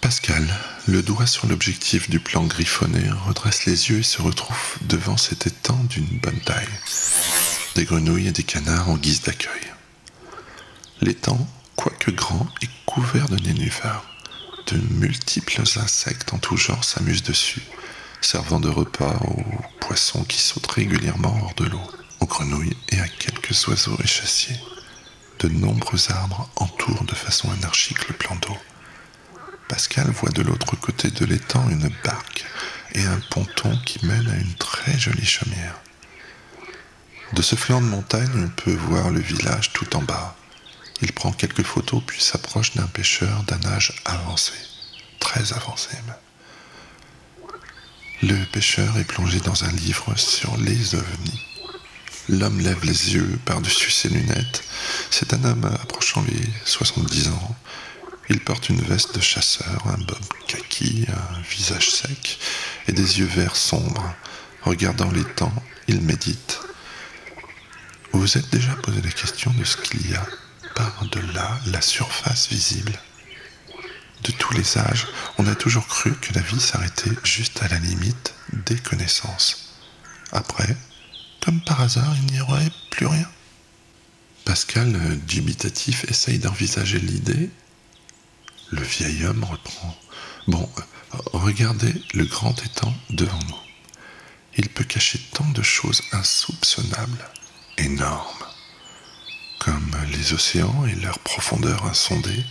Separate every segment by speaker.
Speaker 1: Pascal, le doigt sur l'objectif du plan griffonné, redresse les yeux et se retrouve devant cet étang d'une bonne taille. Des grenouilles et des canards en guise d'accueil. L'étang, quoique grand, est couvert de nénuphars. De multiples insectes en tout genre s'amusent dessus, servant de repas aux poissons qui sautent régulièrement hors de l'eau, aux grenouilles et à quelques oiseaux échassiers. De nombreux arbres entourent de façon anarchique le plan d'eau. Pascal voit de l'autre côté de l'étang une barque et un ponton qui mène à une très jolie chaumière. De ce flanc de montagne, on peut voir le village tout en bas. Il prend quelques photos puis s'approche d'un pêcheur d'un âge avancé, très avancé même. Le pêcheur est plongé dans un livre sur les ovnis. L'homme lève les yeux par-dessus ses lunettes. C'est un homme approchant les 70 ans. Il porte une veste de chasseur, un bob kaki, un visage sec et des yeux verts sombres. Regardant l'étang, il médite. Vous vous êtes déjà posé la question de ce qu'il y a par-delà la surface visible? De tous les âges, on a toujours cru que la vie s'arrêtait juste à la limite des connaissances. Après, comme par hasard, il n'y aurait plus rien. Pascal, dubitatif, essaye d'envisager l'idée. Le vieil homme reprend. Bon, regardez le grand étang devant nous. Il peut cacher tant de choses insoupçonnables, énormes, comme les océans et leur profondeur insondée.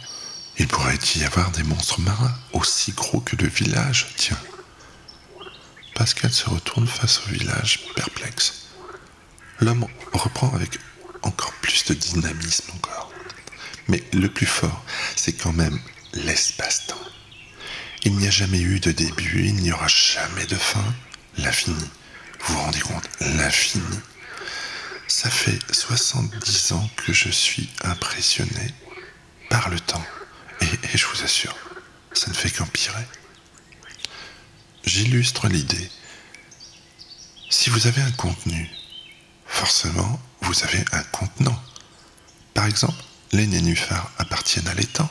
Speaker 1: Il pourrait y avoir des monstres marins, aussi gros que le village, tiens. Pascal se retourne face au village, perplexe. L'homme reprend avec encore plus de dynamisme encore. Mais le plus fort, c'est quand même l'espace-temps. Il n'y a jamais eu de début, il n'y aura jamais de fin. L'infini. Vous vous rendez compte? L'infini. Ça fait 70 ans que je suis impressionné par le temps. Et je vous assure, ça ne fait qu'empirer. J'illustre l'idée. Si vous avez un contenu, forcément, vous avez un contenant. Par exemple, les nénuphars appartiennent à l'étang,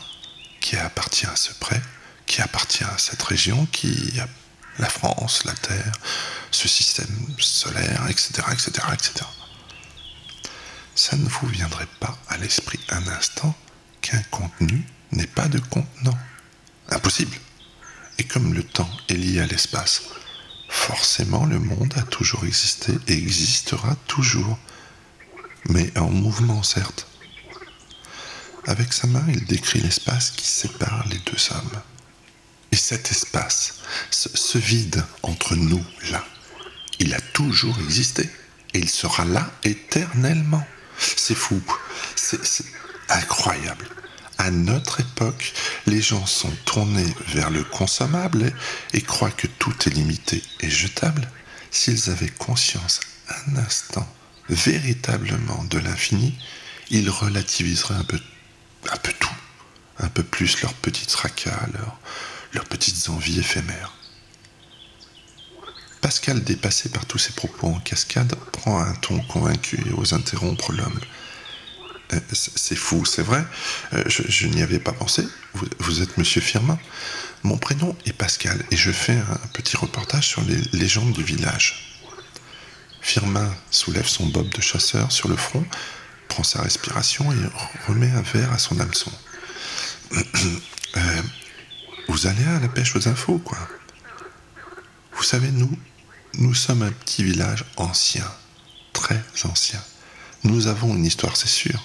Speaker 1: qui appartient à ce pré, qui appartient à cette région, qui a la France, la Terre, ce système solaire, etc., etc., etc. Ça ne vous viendrait pas à l'esprit un instant qu'un contenu n'est pas de contenant? Impossible. Et comme le temps est lié à l'espace, forcément le monde a toujours existé et existera toujours. Mais en mouvement, certes. Avec sa main, il décrit l'espace qui sépare les deux hommes. Et cet espace, ce vide entre nous, là, il a toujours existé. Et il sera là éternellement. C'est fou. C'est incroyable. À notre époque, les gens sont tournés vers le consommable et croient que tout est limité et jetable. S'ils avaient conscience un instant véritablement de l'infini, ils relativiseraient un peu tout, un peu plus leurs petits tracas, leurs petites envies éphémères. Pascal, dépassé par tous ces propos en cascade, prend un ton convaincu et ose interrompre l'homme. C'est fou, c'est vrai, je n'y avais pas pensé. Vous êtes monsieur Firmin. Mon prénom est Pascal et je fais un petit reportage sur les légendes du village. Firmin soulève son bob de chasseur sur le front, prend sa respiration et remet un verre à son hameçon. Vous allez à la pêche aux infos, quoi. Vous savez, nous sommes un petit village ancien, très ancien. Nous avons une histoire, c'est sûr,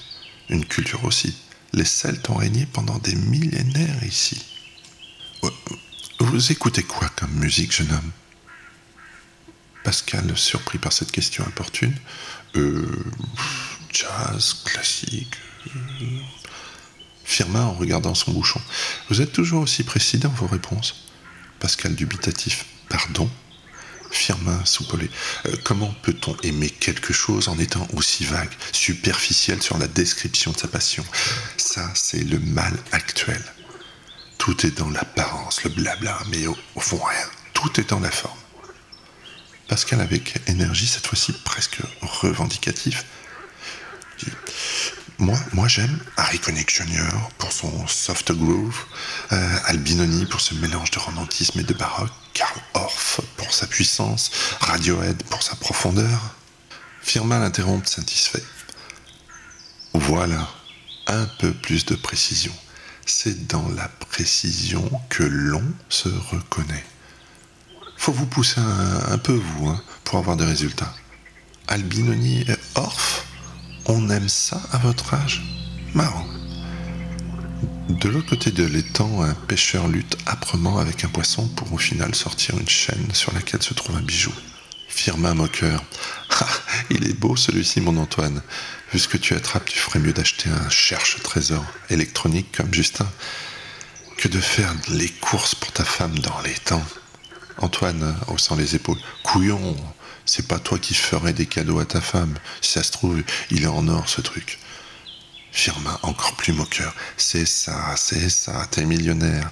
Speaker 1: une culture aussi. Les Celtes ont régné pendant des millénaires ici. Vous écoutez quoi comme musique, jeune homme? Pascal, surpris par cette question importune. Jazz, classique... Firmin en regardant son bouchon. Vous êtes toujours aussi précis dans vos réponses? Pascal dubitatif. Pardon? Firmin soupolé. Comment peut-on aimer quelque chose en étant aussi vague, superficiel sur la description de sa passion? Ça, c'est le mal actuel. Tout est dans l'apparence, le blabla, mais au fond rien. Tout est dans la forme. Pascal avec énergie, cette fois-ci presque revendicatif. Moi j'aime Harry Connick Jr. pour son soft groove, Albinoni pour ce mélange de romantisme et de baroque, Karl Orff pour sa puissance, Radiohead pour sa profondeur. Firmin l'interrompt satisfait. Voilà, un peu plus de précision. C'est dans la précision que l'on se reconnaît. Faut vous pousser un peu, vous, pour avoir des résultats. Albinoni et Orff, on aime ça à votre âge? Marrant. De l'autre côté de l'étang, un pêcheur lutte âprement avec un poisson pour au final sortir une chaîne sur laquelle se trouve un bijou. Firmin moqueur. Ah, il est beau celui-ci, mon Antoine. Vu ce que tu attrapes, tu ferais mieux d'acheter un cherche-trésor électronique comme Justin que de faire les courses pour ta femme dans l'étang. Antoine, haussant les épaules. Couillon, c'est pas toi qui ferais des cadeaux à ta femme. Si ça se trouve, il est en or ce truc. Firmin, encore plus moqueur. C'est ça, t'es millionnaire.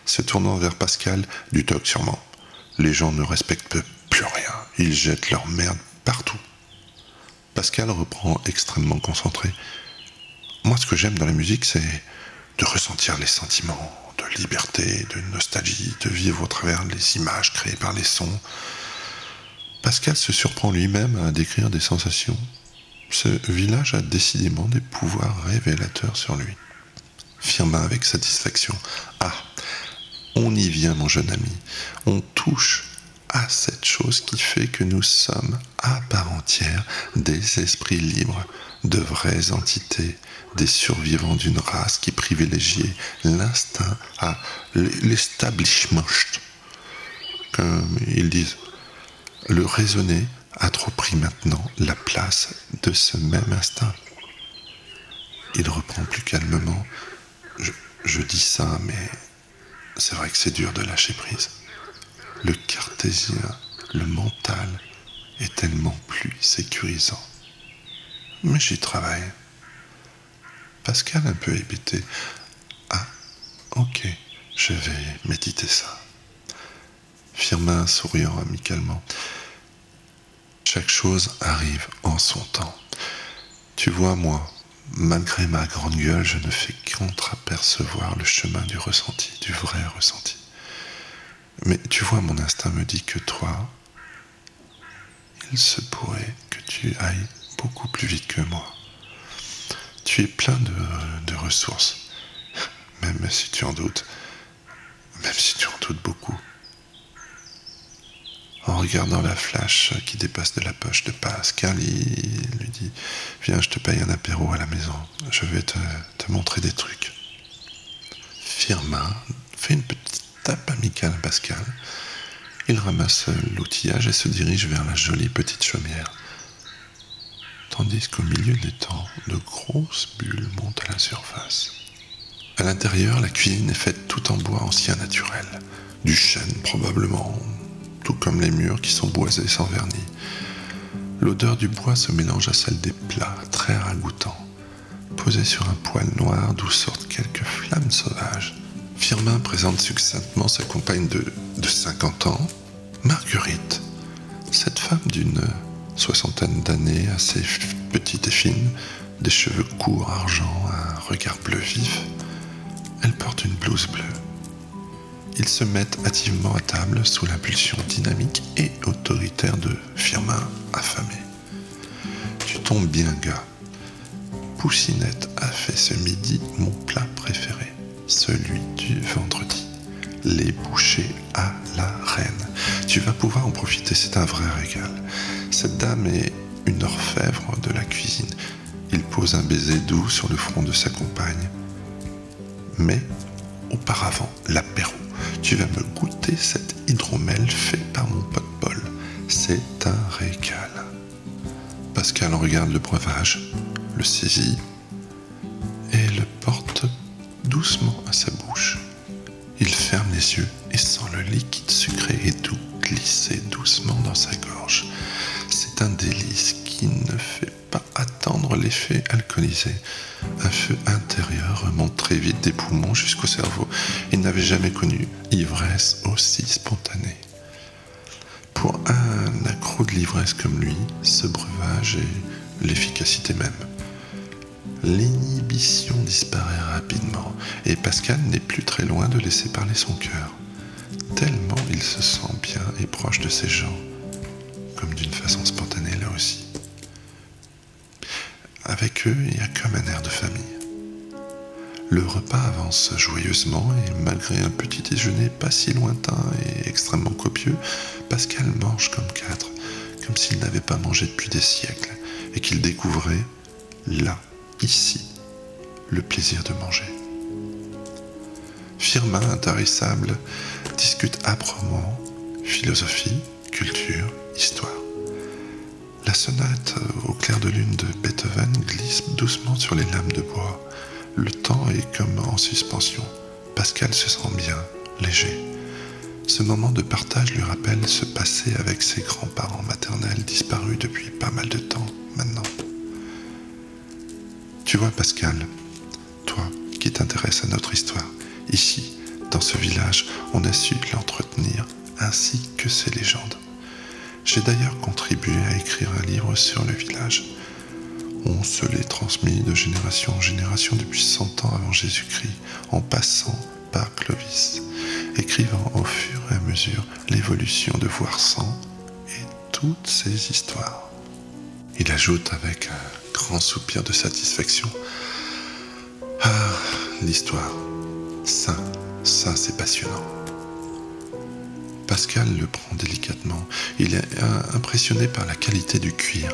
Speaker 1: Se tournant vers Pascal, du toc sûrement. Les gens ne respectent plus rien. Ils jettent leur merde partout. Pascal reprend extrêmement concentré. Moi, ce que j'aime dans la musique, c'est de ressentir les sentiments de liberté, de nostalgie, de vivre au travers des images créées par les sons. Pascal se surprend lui-même à décrire des sensations. Ce village a décidément des pouvoirs révélateurs sur lui. Firmin avec satisfaction. Ah, on y vient, mon jeune ami. On touche à cette chose qui fait que nous sommes à part entière des esprits libres, de vraies entités, des survivants d'une race qui privilégiait l'instinct à l'establishment. Comme ils disent, le raisonné a trop pris maintenant la place de ce même instinct. Il reprend plus calmement. Je dis ça, mais c'est vrai que c'est dur de lâcher prise. Le cartésien, le mental, est tellement plus sécurisant. Mais j'y travaille. Pascal un peu hébété. Ah, ok, je vais méditer ça. Firmin souriant amicalement. Chaque chose arrive en son temps. Tu vois, moi, malgré ma grande gueule, je ne fais qu'entre-apercevoir le chemin du ressenti, du vrai ressenti. Mais tu vois, mon instinct me dit que toi, il se pourrait que tu ailles beaucoup plus vite que moi. Tu es plein de ressources, même si tu en doutes, beaucoup. En regardant la flash qui dépasse de la poche de Pascal, il lui dit « Viens, je te paye un apéro à la maison, je vais te montrer des trucs. » Firmin fait une petite tape amicale à Pascal. Il ramasse l'outillage et se dirige vers la jolie petite chaumière. Tandis qu'au milieu des temps, de grosses bulles montent à la surface. À l'intérieur, la cuisine est faite tout en bois ancien naturel, du chêne probablement, tout comme les murs qui sont boisés sans vernis. L'odeur du bois se mélange à celle des plats, très ragoûtants, posés sur un poêle noir d'où sortent quelques flammes sauvages. Firmin présente succinctement sa compagne de 50 ans, Marguerite. Cette femme d'une soixantaine d'années, assez petite et fine, des cheveux courts argent, un regard bleu vif. Elle porte une blouse bleue. Ils se mettent hâtivement à table sous l'impulsion dynamique et autoritaire de Firmin affamé. Tu tombes bien, gars. Poussinette a fait ce midi mon plat préféré, celui du vendredi. Les bouchées à la reine. Tu vas pouvoir en profiter, c'est un vrai régal. Cette dame est une orfèvre de la cuisine. Il pose un baiser doux sur le front de sa compagne. Mais, auparavant, l'apéro. Tu vas me goûter cet hydromel fait par mon pote Paul. C'est un régal. Pascal regarde le breuvage, le saisit et le porte doucement à sa bouche. Il ferme les yeux et sent le liquide sucré et doux glisser doucement dans sa gorge. C'est un délice qui ne fait pas attendre l'effet alcoolisé. Un feu intérieur remonte très vite des poumons jusqu'au cerveau. Il n'avait jamais connu ivresse aussi spontanée. Pour un accro de l'ivresse comme lui, ce breuvage est l'efficacité même. L'inhibition disparaît rapidement et Pascal n'est plus très loin de laisser parler son cœur. Tellement il se sent bien et proche de ces gens, comme d'une façon spontanée là aussi. Avec eux, il y a comme un air de famille. Le repas avance joyeusement et malgré un petit déjeuner pas si lointain et extrêmement copieux, Pascal mange comme quatre, comme s'il n'avait pas mangé depuis des siècles et qu'il découvrait, là, ici, le plaisir de manger. Firmin, intarissable, discute âprement philosophie, culture, histoire. La sonate au clair de lune de Beethoven glisse doucement sur les lames de bois. Le temps est comme en suspension. Pascal se sent bien, léger. Ce moment de partage lui rappelle ce passé avec ses grands-parents maternels disparus depuis pas mal de temps maintenant. Tu vois Pascal, toi qui t'intéresses à notre histoire, ici, dans ce village, on a su l'entretenir ainsi que ses légendes. J'ai d'ailleurs contribué à écrire un livre sur le village. On se l'est transmis de génération en génération depuis 100 ans avant Jésus-Christ, en passant par Clovis, écrivant au fur et à mesure l'évolution de Voirsant et toutes ses histoires. Il ajoute avec un grand soupir de satisfaction « Ah, l'histoire, ça c'est passionnant ». Pascal le prend délicatement. Il est impressionné par la qualité du cuir.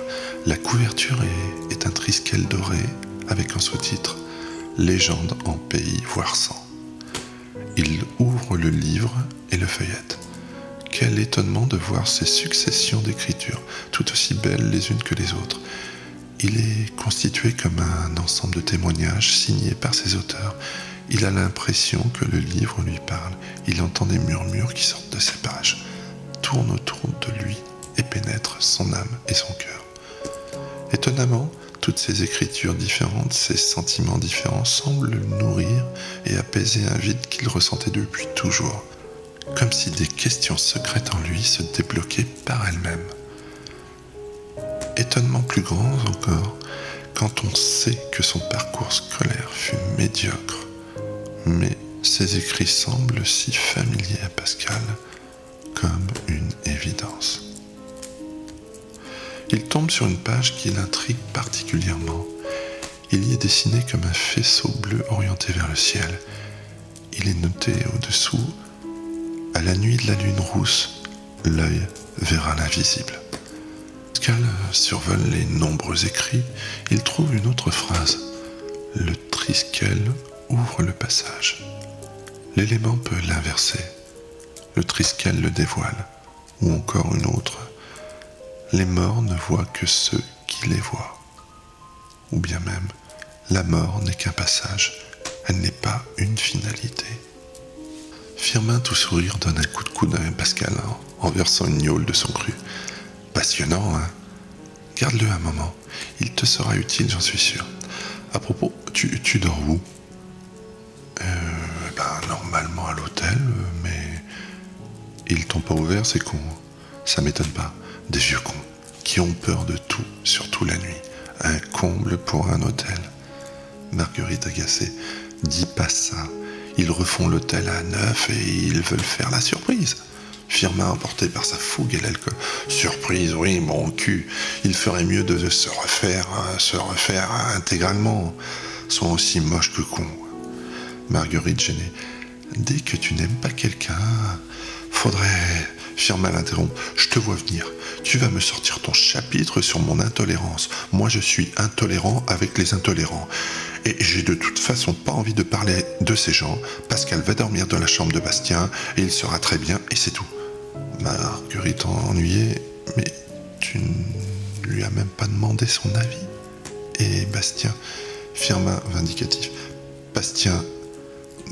Speaker 1: La couverture est un triskel doré avec en sous-titre « Légende en pays Voirsant ». Il ouvre le livre et le feuillette. Quel étonnement de voir ces successions d'écritures, tout aussi belles les unes que les autres. Il est constitué comme un ensemble de témoignages signés par ses auteurs. Il a l'impression que le livre lui parle. Il entend des murmures qui sortent de ses pages, tournent autour de lui et pénètrent son âme et son cœur. Étonnamment, toutes ces écritures différentes, ces sentiments différents semblent le nourrir et apaiser un vide qu'il ressentait depuis toujours, comme si des questions secrètes en lui se débloquaient par elles-mêmes. Étonnement plus grand encore, quand on sait que son parcours scolaire fut médiocre. Mais ces écrits semblent si familiers à Pascal, comme une évidence. Il tombe sur une page qui l'intrigue particulièrement. Il y est dessiné comme un faisceau bleu orienté vers le ciel. Il est noté au-dessous « À la nuit de la lune rousse, l'œil verra l'invisible ». Pascal survole les nombreux écrits. Il trouve une autre phrase. Le triskel ouvre le passage. L'élément peut l'inverser. Le triskel le dévoile. Ou encore une autre. Les morts ne voient que ceux qui les voient. Ou bien même, la mort n'est qu'un passage. Elle n'est pas une finalité. Firmin, tout sourire, donne un coup de coude à Pascal en versant une gnôle de son cru. Passionnant, hein? Garde-le un moment. Il te sera utile, j'en suis sûr. À propos, tu dors où? Normalement à l'hôtel, mais ils t'ont pas ouvert, c'est con. Ça m'étonne pas. Des vieux cons qui ont peur de tout, surtout la nuit. Un comble pour un hôtel. Marguerite agacée. Dis pas ça. Ils refont l'hôtel à neuf et ils veulent faire la surprise. Firmin emporté par sa fougue et l'alcool. Surprise, oui, mon cul. Il ferait mieux de se refaire intégralement. Sont aussi moches que cons. Marguerite gênée. Dès que tu n'aimes pas quelqu'un, faudrait... Firmin l'interrompt. Je te vois venir. Tu vas me sortir ton chapitre sur mon intolérance. Moi, je suis intolérant avec les intolérants. Et j'ai de toute façon pas envie de parler de ces gens. Pascal va dormir dans la chambre de Bastien et il sera très bien et c'est tout. Marguerite ennuyée. Mais tu ne lui as même pas demandé son avis. Et Bastien, Firmin vindicatif. Bastien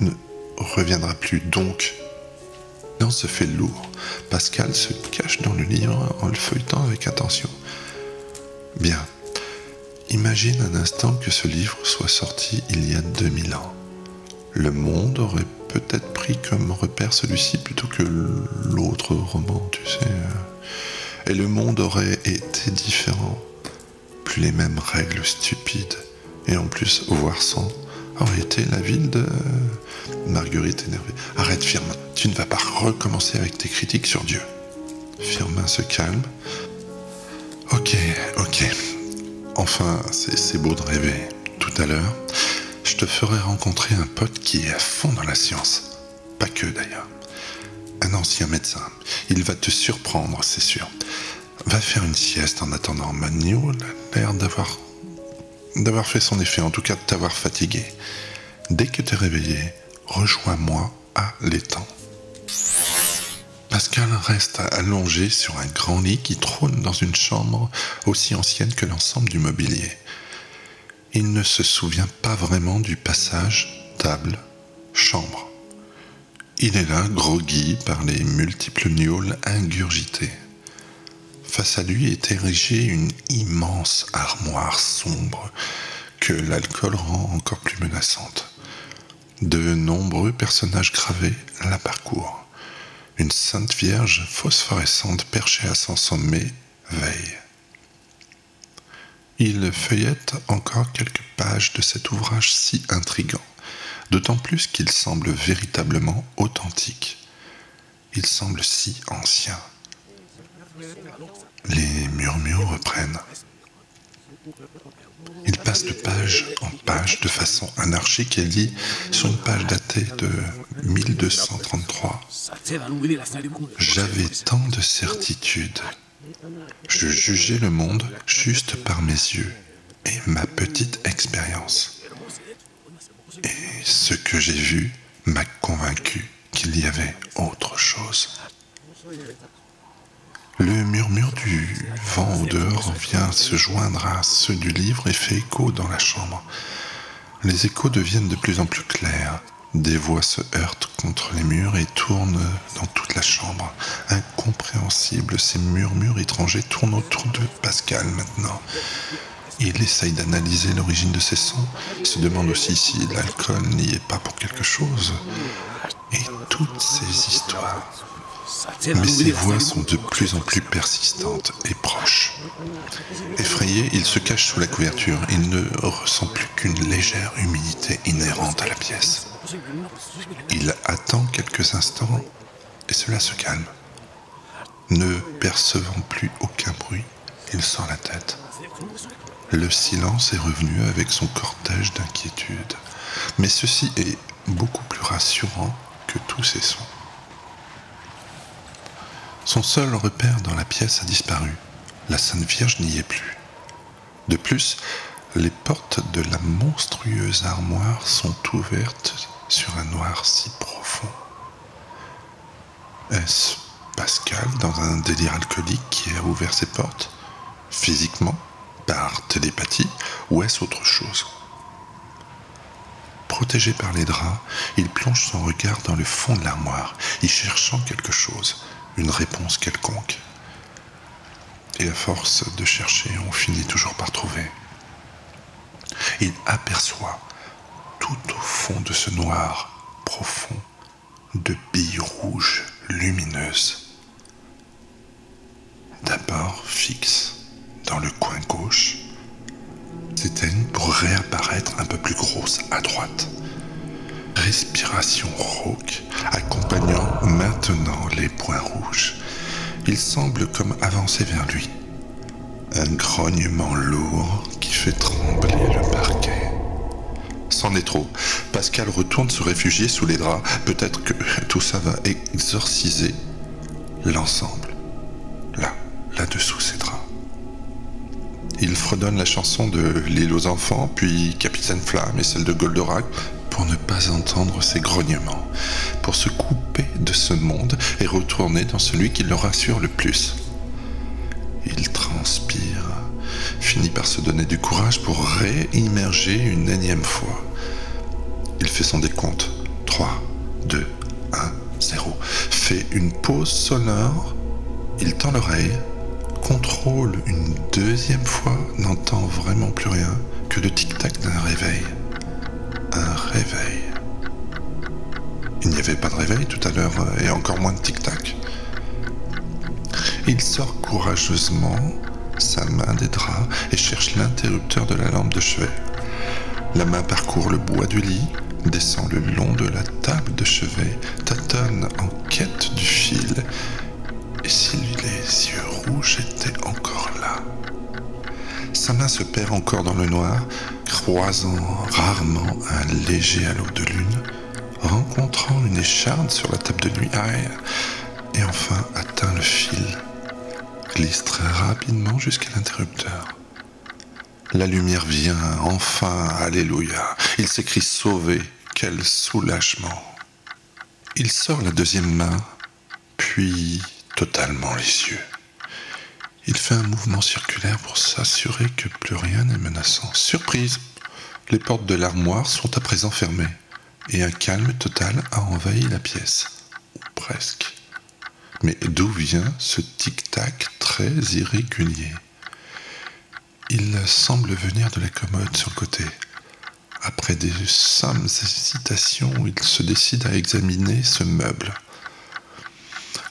Speaker 1: ne reviendra plus donc. Non, se fait lourd. Pascal se cache dans le livre en le feuilletant avec attention. Bien. Imagine un instant que ce livre soit sorti il y a 2000 ans. Le monde aurait peut-être pris comme repère celui-ci plutôt que l'autre roman, tu sais. Et le monde aurait été différent. Plus les mêmes règles stupides, Et en plus, voir sans aurait été la ville de... Marguerite énervée. Arrête, Firmin, tu ne vas pas recommencer avec tes critiques sur Dieu. Firmin se calme. Ok. Enfin, c'est beau de rêver. Tout à l'heure, je te ferai rencontrer un pote qui est à fond dans la science. Pas que d'ailleurs. Un ancien médecin. Il va te surprendre, c'est sûr. Va faire une sieste en attendant. Magno a l'air d'avoir fait son effet, en tout cas de t'avoir fatigué. Dès que t'es réveillé, rejoins-moi à l'étang. Pascal reste allongé sur un grand lit qui trône dans une chambre aussi ancienne que l'ensemble du mobilier. Il ne se souvient pas vraiment du passage table, chambre. Il est là, groggy par les multiples gnôles ingurgités. Face à lui est érigée une immense armoire sombre que l'alcool rend encore plus menaçante. De nombreux personnages gravés la parcourent. Une sainte vierge phosphorescente perchée à son sommet veille. Il feuillette encore quelques pages de cet ouvrage si intrigant, d'autant plus qu'il semble véritablement authentique. Il semble si ancien. Les murmures reprennent. Il passe de page en page de façon anarchique et lit sur une page datée de 1233. J'avais tant de certitudes. Je jugeais le monde juste par mes yeux et ma petite expérience. Et ce que j'ai vu m'a convaincu qu'il y avait autre chose. Le murmure du vent au dehors vient se joindre à ceux du livre et fait écho dans la chambre. Les échos deviennent de plus en plus clairs. Des voix se heurtent contre les murs et tournent dans toute la chambre. Incompréhensibles, ces murmures étrangers tournent autour de Pascal maintenant. Il essaye d'analyser l'origine de ces sons. Il se demande aussi si l'alcool n'y est pas pour quelque chose. Et toutes ces histoires. Mais ces voix sont de plus en plus persistantes et proches. Effrayé, il se cache sous la couverture. Il ne ressent plus qu'une légère humidité inhérente à la pièce. Il attend quelques instants et cela se calme. Ne percevant plus aucun bruit, il sort la tête. Le silence est revenu avec son cortège d'inquiétude. Mais ceci est beaucoup plus rassurant que tous ces sons. Son seul repère dans la pièce a disparu. La Sainte Vierge n'y est plus. De plus, les portes de la monstrueuse armoire sont ouvertes sur un noir si profond. Est-ce Pascal, dans un délire alcoolique, qui a ouvert ses portes, physiquement, par télépathie, ou est-ce autre chose? Protégé par les draps, il plonge son regard dans le fond de l'armoire, y cherchant quelque chose, une réponse quelconque. Et à force de chercher, on finit toujours par trouver. Il aperçoit, tout au fond de ce noir profond, de billes rouges lumineuses. D'abord fixes dans le coin gauche, s'éteignent pour réapparaître un peu plus grosses à droite. Respiration rauque, accompagnant maintenant les points rouges. Il semble comme avancer vers lui. Un grognement lourd qui fait trembler le parquet. C'en est trop. Pascal retourne se réfugier sous les draps. Peut-être que tout ça va exorciser l'ensemble. Là-dessous ces draps. Il fredonne la chanson de L'île aux enfants, puis Capitaine Flamme et celle de Goldorak, pour ne pas entendre ces grognements, pour se couper de ce monde et retourner dans celui qui le rassure le plus. Il transpire, finit par se donner du courage pour réimmerger une énième fois. Il fait son décompte. 3, 2, 1, 0. Fait une pause sonore. Il tend l'oreille, contrôle une deuxième fois, n'entend vraiment plus rien que le tic-tac d'un réveil. Un réveil. Il n'y avait pas de réveil tout à l'heure et encore moins de tic-tac. Il sort courageusement sa main des draps et cherche l'interrupteur de la lampe de chevet. La main parcourt le bois du lit, descend le long de la table de chevet, tâtonne en quête du fil. Et si les yeux rouges étaient encore là? Sa main se perd encore dans le noir, croisant rarement un léger halo de lune, rencontrant une écharde sur la table de nuit, et enfin atteint le fil, glisse très rapidement jusqu'à l'interrupteur. La lumière vient, enfin, alléluia. Il s'écrie sauvé, quel soulagement. Il sort la deuxième main, puis totalement les yeux. Il fait un mouvement circulaire pour s'assurer que plus rien n'est menaçant. Surprise! Les portes de l'armoire sont à présent fermées, et un calme total a envahi la pièce. Ou presque. Mais d'où vient ce tic-tac très irrégulier? Il semble venir de la commode sur le côté. Après des sombres hésitations, il se décide à examiner ce meuble.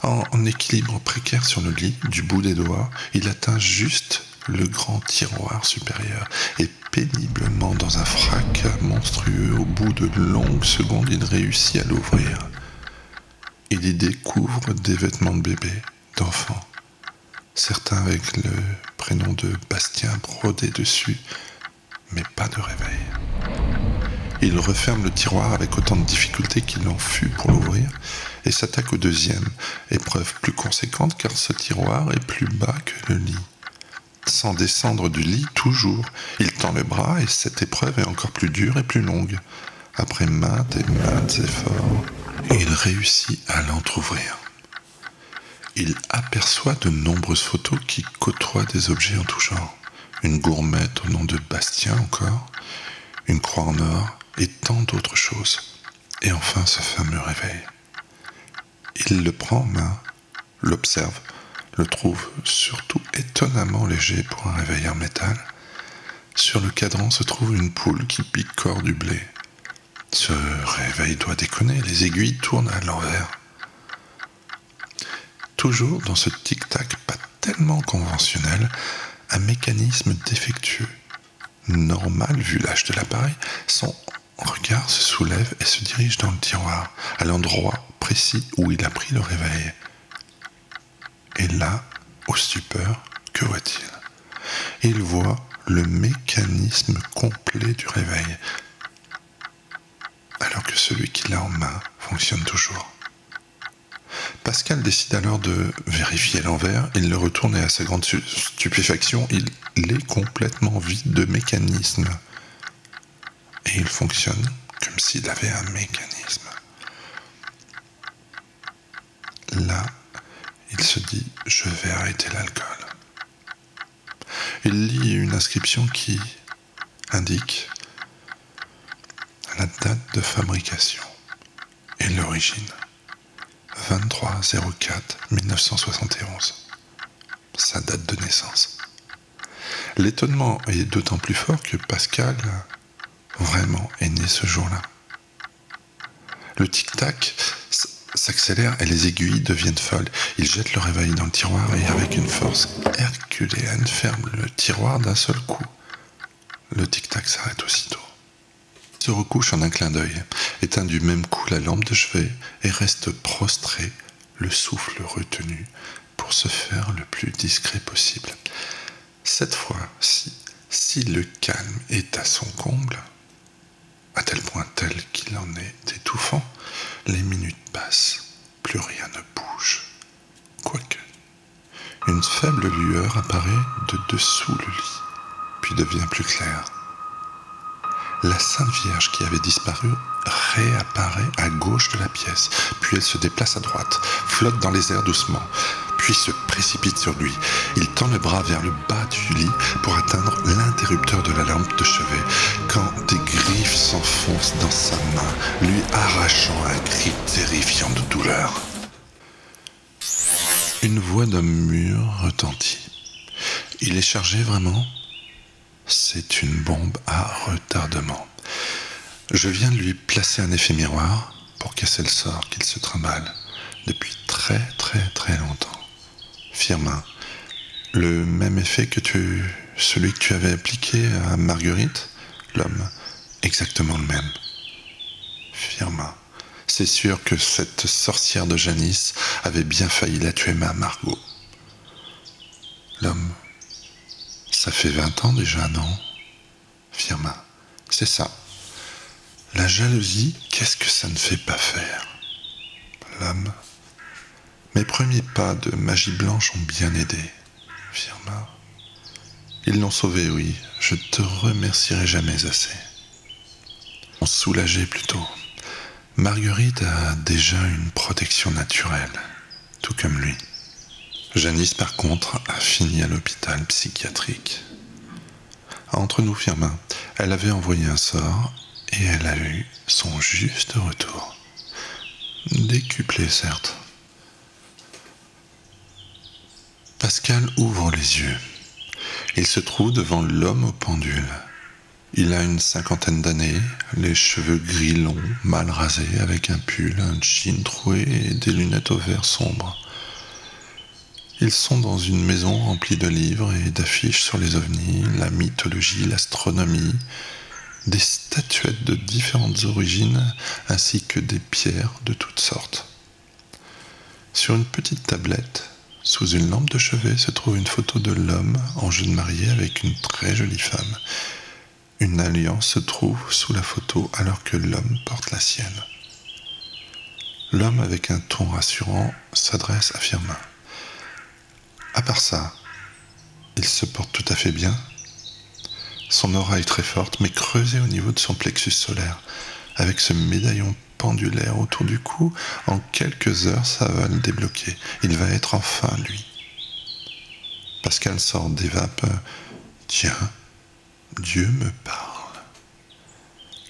Speaker 1: En équilibre précaire sur le lit, du bout des doigts, il atteint juste le grand tiroir supérieur et péniblement dans un fracas monstrueux, au bout de longues secondes, il réussit à l'ouvrir. Il y découvre des vêtements de bébé, d'enfant, certains avec le prénom de Bastien brodé dessus, mais pas de réveil. Il referme le tiroir avec autant de difficulté qu'il en fut pour l'ouvrir et s'attaque au deuxième, épreuve plus conséquente car ce tiroir est plus bas que le lit. Sans descendre du lit, toujours, il tend le bras et cette épreuve est encore plus dure et plus longue. Après maintes et maintes efforts, il réussit à l'entrouvrir. Il aperçoit de nombreuses photos qui côtoient des objets en tout genre. Une gourmette au nom de Bastien encore, une croix en or et tant d'autres choses. Et enfin ce fameux réveil. Il le prend en main, l'observe, le trouve surtout étonnamment léger pour un réveil en métal. Sur le cadran se trouve une poule qui picore du blé. Ce réveil doit déconner, les aiguilles tournent à l'envers. Toujours dans ce tic-tac pas tellement conventionnel, un mécanisme défectueux. Normal vu l'âge de l'appareil, son regard se soulève et se dirige dans le tiroir, à l'endroit précis où il a pris le réveil. Et là, au stupeur, que voit-il? Il voit le mécanisme complet du réveil, alors que celui qu'il a en main fonctionne toujours. Pascal décide alors de vérifier l'envers, il le retourne et à sa grande stupéfaction, il est complètement vide de mécanisme. Et il fonctionne comme s'il avait un mécanisme. Là, il se dit « je vais arrêter l'alcool ». Il lit une inscription qui indique la date de fabrication et l'origine. 23/04/1971. Sa date de naissance. L'étonnement est d'autant plus fort que Pascal vraiment est né ce jour-là. Le tic-tac s'accélère et les aiguilles deviennent folles. Il jette le réveil dans le tiroir et avec une force herculéenne ferme le tiroir d'un seul coup. Le tic-tac s'arrête aussitôt. Il se recouche en un clin d'œil, éteint du même coup la lampe de chevet et reste prostré, le souffle retenu, pour se faire le plus discret possible. Cette fois-ci, si le calme est à son comble, à tel point tel qu'il en est étouffant, les minutes passent, plus rien ne bouge. Quoique, une faible lueur apparaît de dessous le lit, puis devient plus claire. La Sainte Vierge qui avait disparu réapparaît à gauche de la pièce, puis elle se déplace à droite, flotte dans les airs doucement, puis se précipite sur lui. Il tend le bras vers le bas du lit pour atteindre l'interrupteur de la lampe de chevet, quand des griffes s'enfoncent dans sa main, lui arrachant un cri terrifiant de douleur. Une voix d'homme mûr retentit. Il est chargé vraiment ? C'est une bombe à retardement. Je viens de lui placer un effet miroir pour casser le sort qu'il se trimballe depuis très longtemps. Firmin, le même effet que celui que tu avais appliqué à Marguerite, l'homme exactement le même. Firmin. C'est sûr que cette sorcière de Janice avait bien failli la tuer, ma Margot. L'homme. Ça fait 20 ans déjà, non? Firmin. C'est ça. La jalousie, qu'est-ce que ça ne fait pas faire? L'homme. Mes premiers pas de magie blanche ont bien aidé. Firmin. Ils l'ont sauvé, oui. Je te remercierai jamais assez. On soulageait plutôt. Marguerite a déjà une protection naturelle, tout comme lui. Janice, par contre, a fini à l'hôpital psychiatrique. Entre nous, Firmin, elle avait envoyé un sort et elle a eu son juste retour. Décuplé, certes. Pascal ouvre les yeux. Il se trouve devant l'homme au pendule. Il a une 50aine d'années, les cheveux gris longs, mal rasés, avec un pull, un jean troué et des lunettes au vert sombre. Ils sont dans une maison remplie de livres et d'affiches sur les ovnis, la mythologie, l'astronomie, des statuettes de différentes origines ainsi que des pierres de toutes sortes. Sur une petite tablette, sous une lampe de chevet, se trouve une photo de l'homme en jeune marié avec une très jolie femme. Une alliance se trouve sous la photo alors que l'homme porte la sienne. L'homme, avec un ton rassurant, s'adresse à Firmin. À part ça, il se porte tout à fait bien. Son aura est très forte, mais creusée au niveau de son plexus solaire. Avec ce médaillon pendulaire autour du cou, en quelques heures, ça va le débloquer. Il va être enfin lui. Pascal sort des vapes. Tiens, Dieu me parle.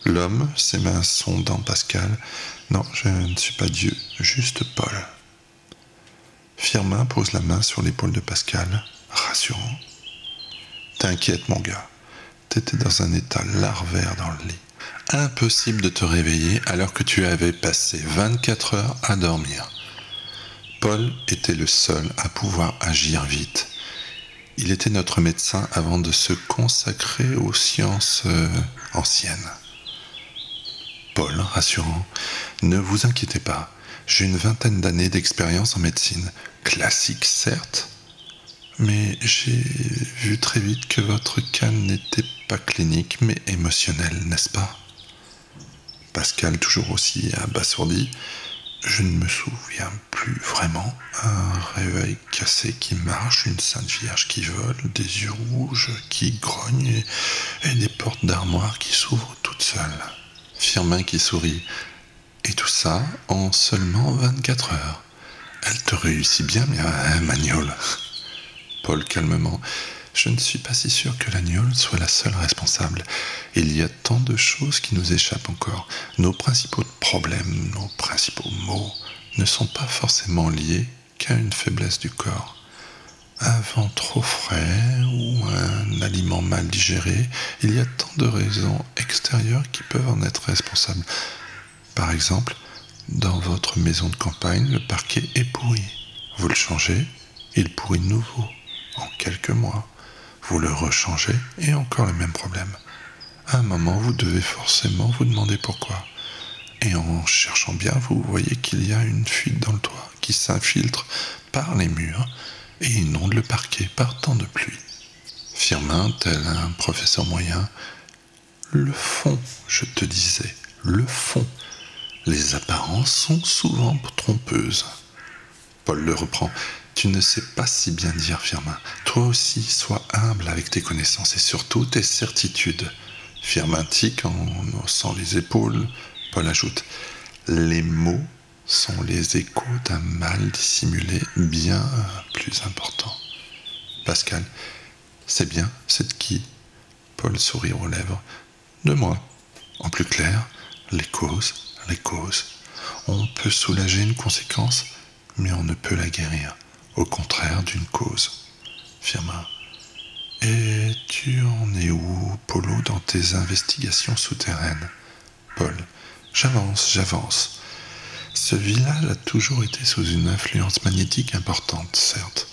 Speaker 1: L'homme, ses mains sondant Pascal. Non, je ne suis pas Dieu, juste Paul. Firmin pose la main sur l'épaule de Pascal, rassurant. T'inquiète, mon gars. T'étais dans un état larvaire dans le lit. Impossible de te réveiller alors que tu avais passé 24 heures à dormir. Paul était le seul à pouvoir agir vite. Il était notre médecin avant de se consacrer aux sciences anciennes. Paul, rassurant, ne vous inquiétez pas, j'ai une 20aine d'années d'expérience en médecine. Classique, certes, mais j'ai vu très vite que votre cas n'était pas clinique, mais émotionnel, n'est-ce pas? Pascal, toujours aussi abasourdi. Je ne me souviens plus vraiment. Un réveil cassé qui marche, une Sainte Vierge qui vole, des yeux rouges qui grognent et des portes d'armoire qui s'ouvrent toutes seules. Firmin qui sourit. Et tout ça en seulement 24 heures. Elle te réussit bien, Magnol. Paul calmement. Je ne suis pas si sûr que l'Agnole soit la seule responsable. Il y a tant de choses qui nous échappent encore. Nos principaux problèmes, nos principaux maux ne sont pas forcément liés qu'à une faiblesse du corps. Un vent trop frais ou un aliment mal digéré, il y a tant de raisons extérieures qui peuvent en être responsables. Par exemple, dans votre maison de campagne, le parquet est pourri. Vous le changez, il pourrit de nouveau, en quelques mois. Vous le rechangez et encore le même problème. À un moment, vous devez forcément vous demander pourquoi. Et en cherchant bien, vous voyez qu'il y a une fuite dans le toit qui s'infiltre par les murs et inonde le parquet par temps de pluie. Firmin, tel un professeur moyen, le fond, je te disais, le fond. Les apparences sont souvent trompeuses. Paul le reprend. Tu ne sais pas si bien dire, Firmin. Toi aussi, sois humble avec tes connaissances et surtout tes certitudes. Firmin tique en haussant les épaules. Paul ajoute. Les mots sont les échos d'un mal dissimulé bien plus important. Pascal. C'est bien, c'est de qui? Paul sourit aux lèvres. De moi. En plus clair, les causes. On peut soulager une conséquence, mais on ne peut la guérir. Au contraire d'une cause. Firmin. Et tu en es où, Polo, dans tes investigations souterraines? Paul. J'avance. Ce village a toujours été sous une influence magnétique importante, certes,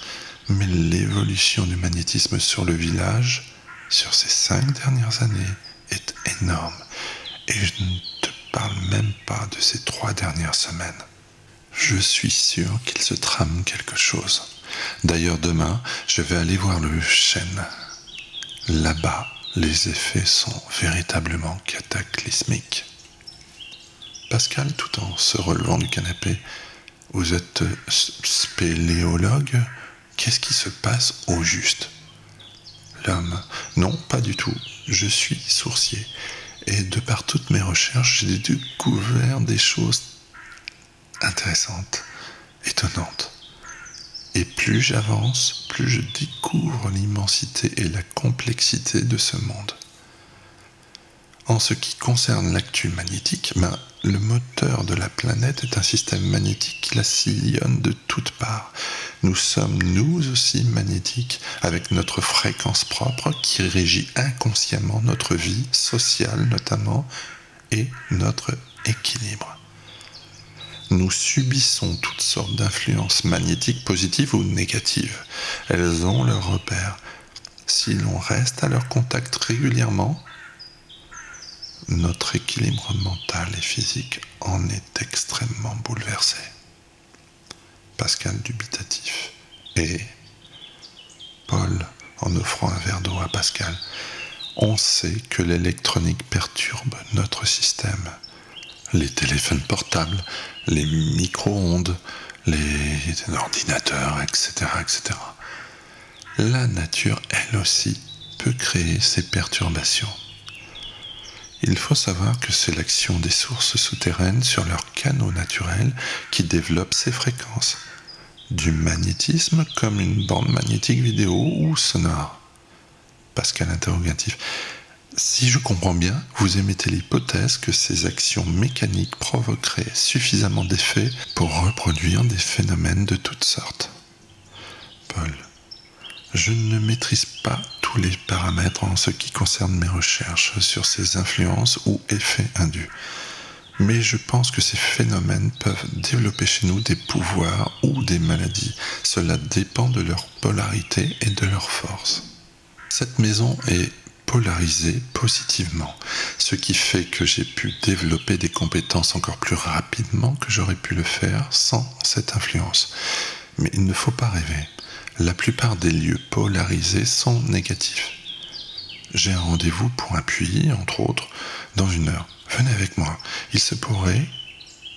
Speaker 1: mais l'évolution du magnétisme sur le village, sur ces 5 dernières années, est énorme. Et je ne te parle même pas de ces 3 dernières semaines. Je suis sûr qu'il se trame quelque chose. D'ailleurs, demain, je vais aller voir le chêne. Là-bas, les effets sont véritablement cataclysmiques. Pascal, tout en se relevant du canapé, vous êtes spéléologue? Qu'est-ce qui se passe au juste? L'homme: non, pas du tout. Je suis sourcier. Et de par toutes mes recherches, j'ai découvert des choses intéressantes, étonnantes. Et plus j'avance, plus je découvre l'immensité et la complexité de ce monde. En ce qui concerne l'actu magnétique, le moteur de la planète est un système magnétique qui la sillonne de toutes parts. Nous sommes nous aussi magnétiques, avec notre fréquence propre qui régit inconsciemment notre vie sociale notamment et notre équilibre. Nous subissons toutes sortes d'influences magnétiques positives ou négatives. Elles ont leurs repères. Si l'on reste à leur contact régulièrement, notre équilibre mental et physique en est extrêmement bouleversé. Pascal dubitatif. Et Paul, en offrant un verre d'eau à Pascal, on sait que l'électronique perturbe notre système. Les téléphones portables, les micro-ondes, les ordinateurs, etc., etc. La nature, elle aussi, peut créer ces perturbations. Il faut savoir que c'est l'action des sources souterraines sur leurs canaux naturels qui développe ces fréquences, du magnétisme comme une bande magnétique vidéo ou sonore. Pascal interrogatif. Si je comprends bien, vous émettez l'hypothèse que ces actions mécaniques provoqueraient suffisamment d'effets pour reproduire des phénomènes de toutes sortes. Paul. Je ne maîtrise pas tous les paramètres en ce qui concerne mes recherches sur ces influences ou effets indus. Mais je pense que ces phénomènes peuvent développer chez nous des pouvoirs ou des maladies. Cela dépend de leur polarité et de leur force. Cette maison est polarisée positivement, ce qui fait que j'ai pu développer des compétences encore plus rapidement que j'aurais pu le faire sans cette influence. Mais il ne faut pas rêver. La plupart des lieux polarisés sont négatifs. J'ai un rendez-vous pour un puits, entre autres, dans 1 heure. Venez avec moi. Il se pourrait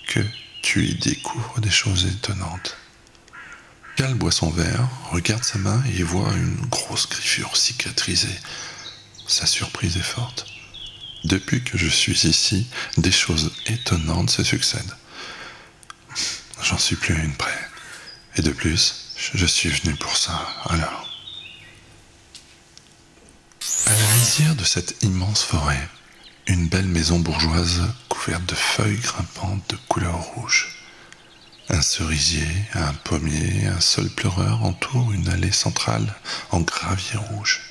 Speaker 1: que tu y découvres des choses étonnantes. Cal boit son verre, regarde sa main et voit une grosse griffure cicatrisée. Sa surprise est forte. Depuis que je suis ici, des choses étonnantes se succèdent. J'en suis plus à une près. Et de plus, je suis venu pour ça, alors. À la lisière de cette immense forêt, une belle maison bourgeoise couverte de feuilles grimpantes de couleur rouge. Un cerisier, un pommier, un sol pleureur entourent une allée centrale en gravier rouge.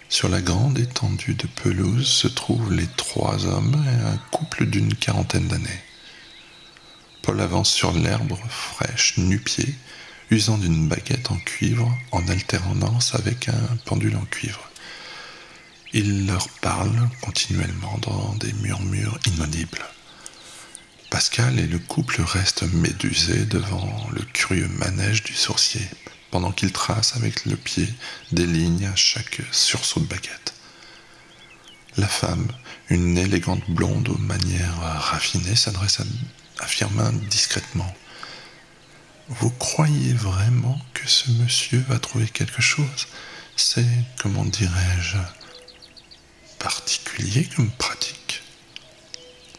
Speaker 1: Sur la grande étendue de pelouse se trouvent les 3 hommes et un couple d'une 40aine d'années. Paul avance sur l'herbe fraîche nu-pied, usant d'une baguette en cuivre en alternance avec un pendule en cuivre. Il leur parle continuellement dans des murmures inaudibles. Pascal et le couple restent médusés devant le curieux manège du sourcier, pendant qu'il trace avec le pied des lignes à chaque sursaut de baguette. La femme, une élégante blonde aux manières raffinées, s'adresse à Firmin discrètement. « Vous croyez vraiment que ce monsieur va trouver quelque chose? C'est, comment dirais-je, particulier comme pratique. »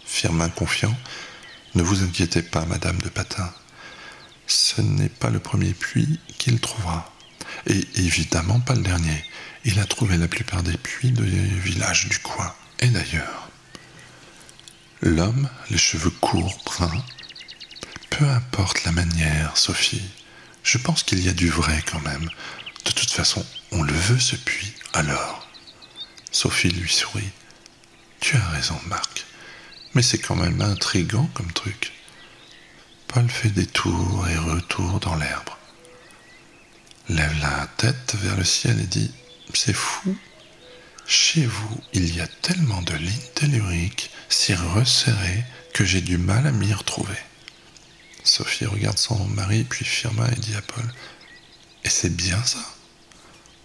Speaker 1: Firmin confiant. « Ne vous inquiétez pas, Madame de Patin. Ce n'est pas le premier puits qu'il trouvera. Et évidemment pas le dernier. Il a trouvé la plupart des puits des villages du coin. Et d'ailleurs, l'homme, les cheveux courts, bruns, peu importe la manière, Sophie, je pense qu'il y a du vrai quand même. De toute façon, on le veut ce puits, alors. » Sophie lui sourit. « Tu as raison, Marc. Mais c'est quand même intriguant comme truc. » Paul fait des tours et retours dans l'herbe. Lève la tête vers le ciel et dit « C'est fou. Chez vous, il y a tellement de lignes telluriques si resserrées que j'ai du mal à m'y retrouver. Sophie regarde son mari, puis Firmin et dit à Paul: « Et c'est bien ça ?»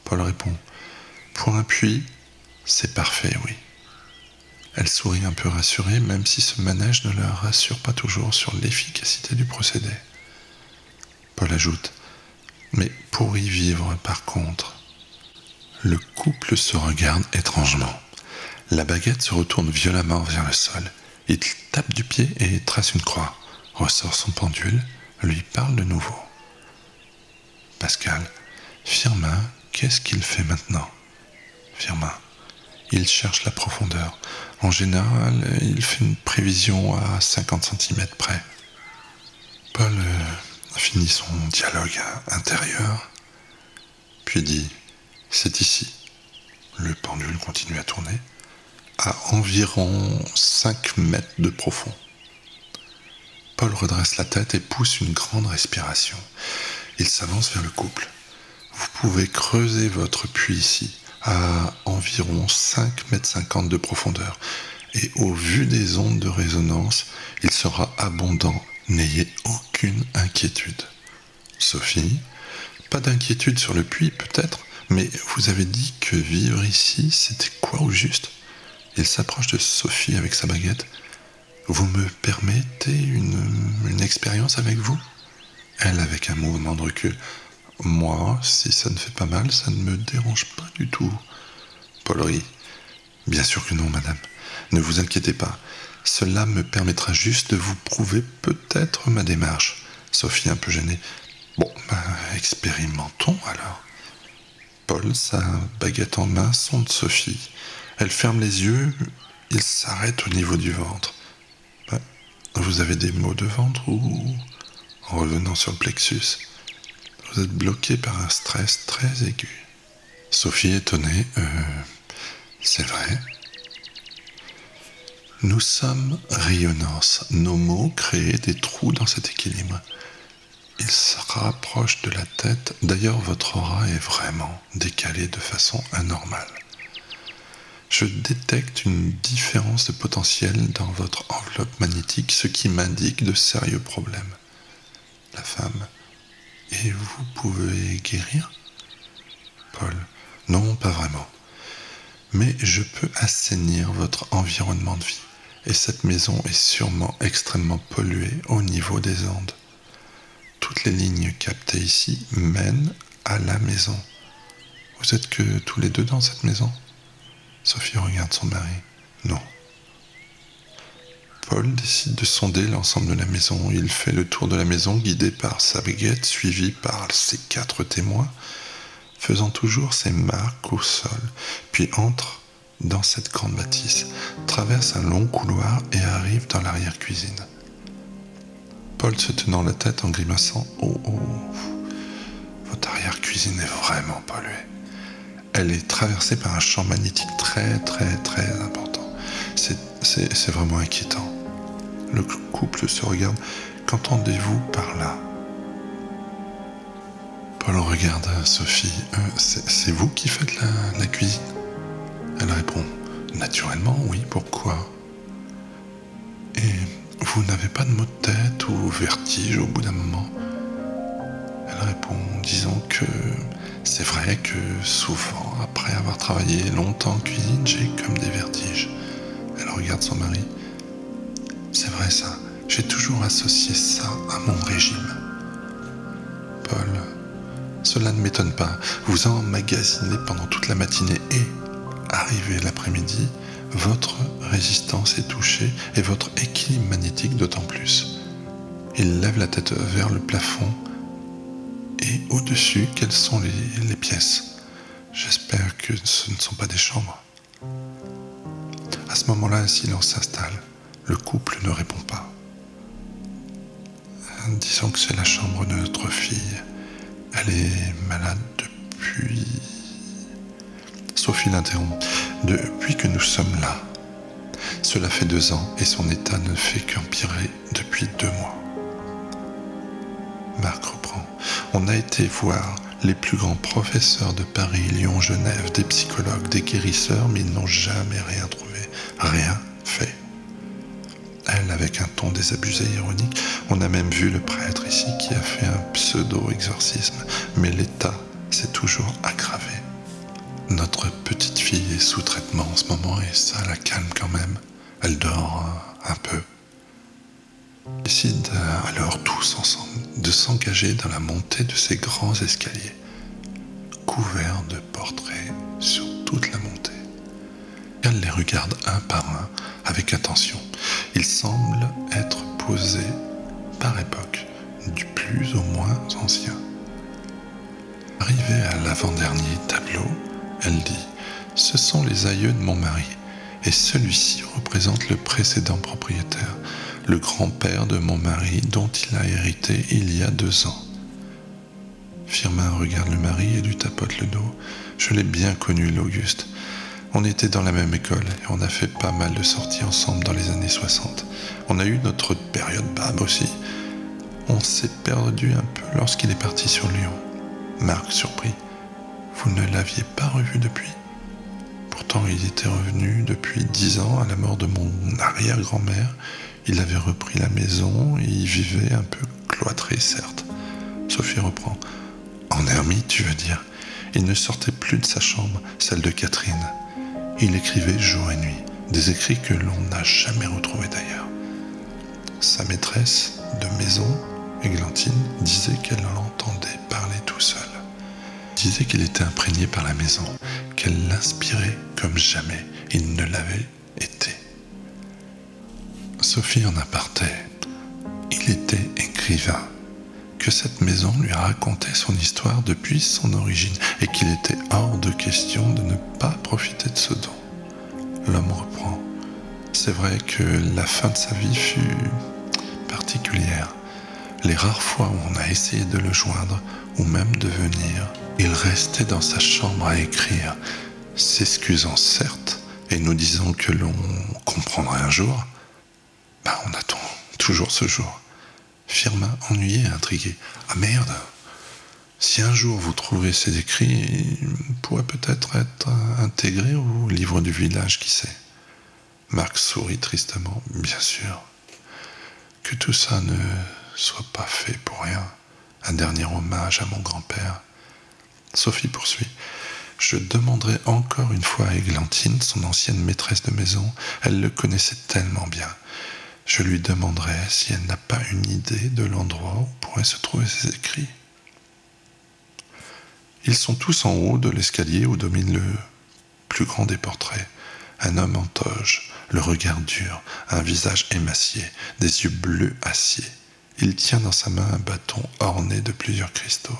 Speaker 1: Paul répond: « Pour un puits, c'est parfait, oui. » Elle sourit un peu rassurée, même si ce manège ne la rassure pas toujours sur l'efficacité du procédé. Paul ajoute: « Mais pour y vivre, par contre... » Le couple se regarde étrangement. La baguette se retourne violemment vers le sol. Il tape du pied et trace une croix. Ressort son pendule, lui parle de nouveau. Pascal: Firmin, qu'est-ce qu'il fait maintenant? Firmin: il cherche la profondeur. En général, il fait une prévision à 50 cm près. Paul finit son dialogue intérieur, puis dit: c'est ici. Le pendule continue à tourner, à environ 5 mètres de profond. Paul redresse la tête et pousse une grande respiration. Il s'avance vers le couple. Vous pouvez creuser votre puits ici, à environ 5,50 m de profondeur. Et au vu des ondes de résonance, il sera abondant. N'ayez aucune inquiétude. Sophie: pas d'inquiétude sur le puits, peut-être, mais vous avez dit que vivre ici, c'était quoi au juste? Il s'approche de Sophie avec sa baguette. Vous me permettez une expérience avec vous? Elle, avec un mouvement de recul. Moi, si ça ne fait pas mal, ça ne me dérange pas du tout. Paul rit. Bien sûr que non, madame. Ne vous inquiétez pas. Cela me permettra juste de vous prouver peut-être ma démarche. Sophie, un peu gênée. Bon, expérimentons alors. Paul, sa baguette en main, sonde Sophie. Elle ferme les yeux, il s'arrête au niveau du ventre. Vous avez des maux de ventre ou, en revenant sur le plexus, vous êtes bloqué par un stress très aigu? Sophie, étonnée, c'est vrai. Nous sommes rayonnance. Nos mots créent des trous dans cet équilibre. Il se rapproche de la tête. D'ailleurs, votre aura est vraiment décalée de façon anormale. Je détecte une différence de potentiel dans votre enveloppe magnétique, ce qui m'indique de sérieux problèmes. La femme: et vous pouvez guérir? Paul: non, pas vraiment. Mais je peux assainir votre environnement de vie. Et cette maison est sûrement extrêmement polluée au niveau des ondes. Toutes les lignes captées ici mènent à la maison. Vous êtes que tous les deux dans cette maison? Sophie regarde son mari. Non. Paul décide de sonder l'ensemble de la maison. Il fait le tour de la maison, guidé par sa baguette, suivi par ses 4 témoins, faisant toujours ses marques au sol, puis entre dans cette grande bâtisse, traverse un long couloir et arrive dans l'arrière-cuisine. Paul, se tenant la tête en grimaçant: oh, votre arrière-cuisine est vraiment polluée. Elle est traversée par un champ magnétique très, très, très important. C'est vraiment inquiétant. Le couple se regarde. Qu'entendez-vous par là? Paul regarde Sophie. C'est vous qui faites la cuisine? Elle répond: naturellement, oui, pourquoi? Et vous n'avez pas de maux de tête ou vertige au bout d'un moment? Elle répond: disons que c'est vrai que souvent, après avoir travaillé longtemps en cuisine, j'ai comme des vertiges. Elle regarde son mari. C'est vrai ça, j'ai toujours associé ça à mon régime. Paul: cela ne m'étonne pas. Vous emmagasinez pendant toute la matinée et, arrivé l'après-midi, votre résistance est touchée et votre équilibre magnétique d'autant plus. Il lève la tête vers le plafond. Et au-dessus, quelles sont les pièces? J'espère que ce ne sont pas des chambres. À ce moment-là, un silence s'installe. Le couple ne répond pas. Disons que c'est la chambre de notre fille. Elle est malade depuis... Sophie l'interrompt. Depuis que nous sommes là. Cela fait 2 ans et son état ne fait qu'empirer depuis 2 mois. Marc reprend. On a été voir Les plus grands professeurs de Paris, Lyon, Genève, des psychologues, des guérisseurs, mais ils n'ont jamais rien trouvé, rien fait. Elle, avec un ton désabusé ironique, on a même vu le prêtre ici qui a fait un pseudo-exorcisme, mais l'état s'est toujours aggravé. Notre petite fille est sous traitement en ce moment et ça la calme quand même. Elle dort un peu. Ils décident alors tous ensemble de s'engager dans la montée de ces grands escaliers, couverts de portraits sur toute la montée. Elle les regarde un par un avec attention. Ils semblent être posés par époque, du plus au moins ancien. Arrivée à l'avant-dernier tableau, elle dit « Ce sont les aïeux de mon mari, et celui-ci représente le précédent propriétaire, le grand-père de mon mari dont il a hérité il y a 2 ans. » Firmin regarde le mari et lui tapote le dos. « Je l'ai bien connu, l'Auguste. On était dans la même école et on a fait pas mal de sorties ensemble dans les années 60. On a eu notre période BAB aussi. On s'est perdu un peu lorsqu'il est parti sur Lyon. » Marc, surpris. « Vous ne l'aviez pas revu depuis ? Pourtant, il était revenu depuis 10 ans à la mort de mon arrière-grand-mère. Il avait repris la maison et y vivait un peu cloîtré, certes. » Sophie reprend. « En ermite, tu veux dire ? Il ne sortait plus de sa chambre, celle de Catherine. Il écrivait jour et nuit, des écrits que l'on n'a jamais retrouvés d'ailleurs. Sa maîtresse de maison, Églantine, disait qu'elle l'entendait parler tout seul. Disait qu'il était imprégné par la maison, qu'elle l'inspirait comme jamais il ne l'avait été. » Sophie en apartait. Il était écrivain, que cette maison lui racontait son histoire depuis son origine et qu'il était hors de question de ne pas profiter de ce don. L'homme reprend. C'est vrai que la fin de sa vie fut particulière. Les rares fois où on a essayé de le joindre, ou même de venir, il restait dans sa chambre à écrire, s'excusant certes, et nous disant que l'on comprendrait un jour. On attend toujours ce jour. Firmin, ennuyé et intrigué. « Ah merde! Si un jour vous trouvez ces écrits, ils pourraient peut-être être intégrés au livre du village, qui sait ?» Marc sourit tristement. « Bien sûr. Que tout ça ne soit pas fait pour rien. Un dernier hommage à mon grand-père. » Sophie poursuit. « Je demanderai encore une fois à Églantine, son ancienne maîtresse de maison. Elle le connaissait tellement bien. Je lui demanderai si elle n'a pas une idée de l'endroit où pourraient se trouver ces écrits. » Ils sont tous en haut de l'escalier où domine le plus grand des portraits. Un homme en toge, le regard dur, un visage émacié, des yeux bleus acier. Il tient dans sa main un bâton orné de plusieurs cristaux.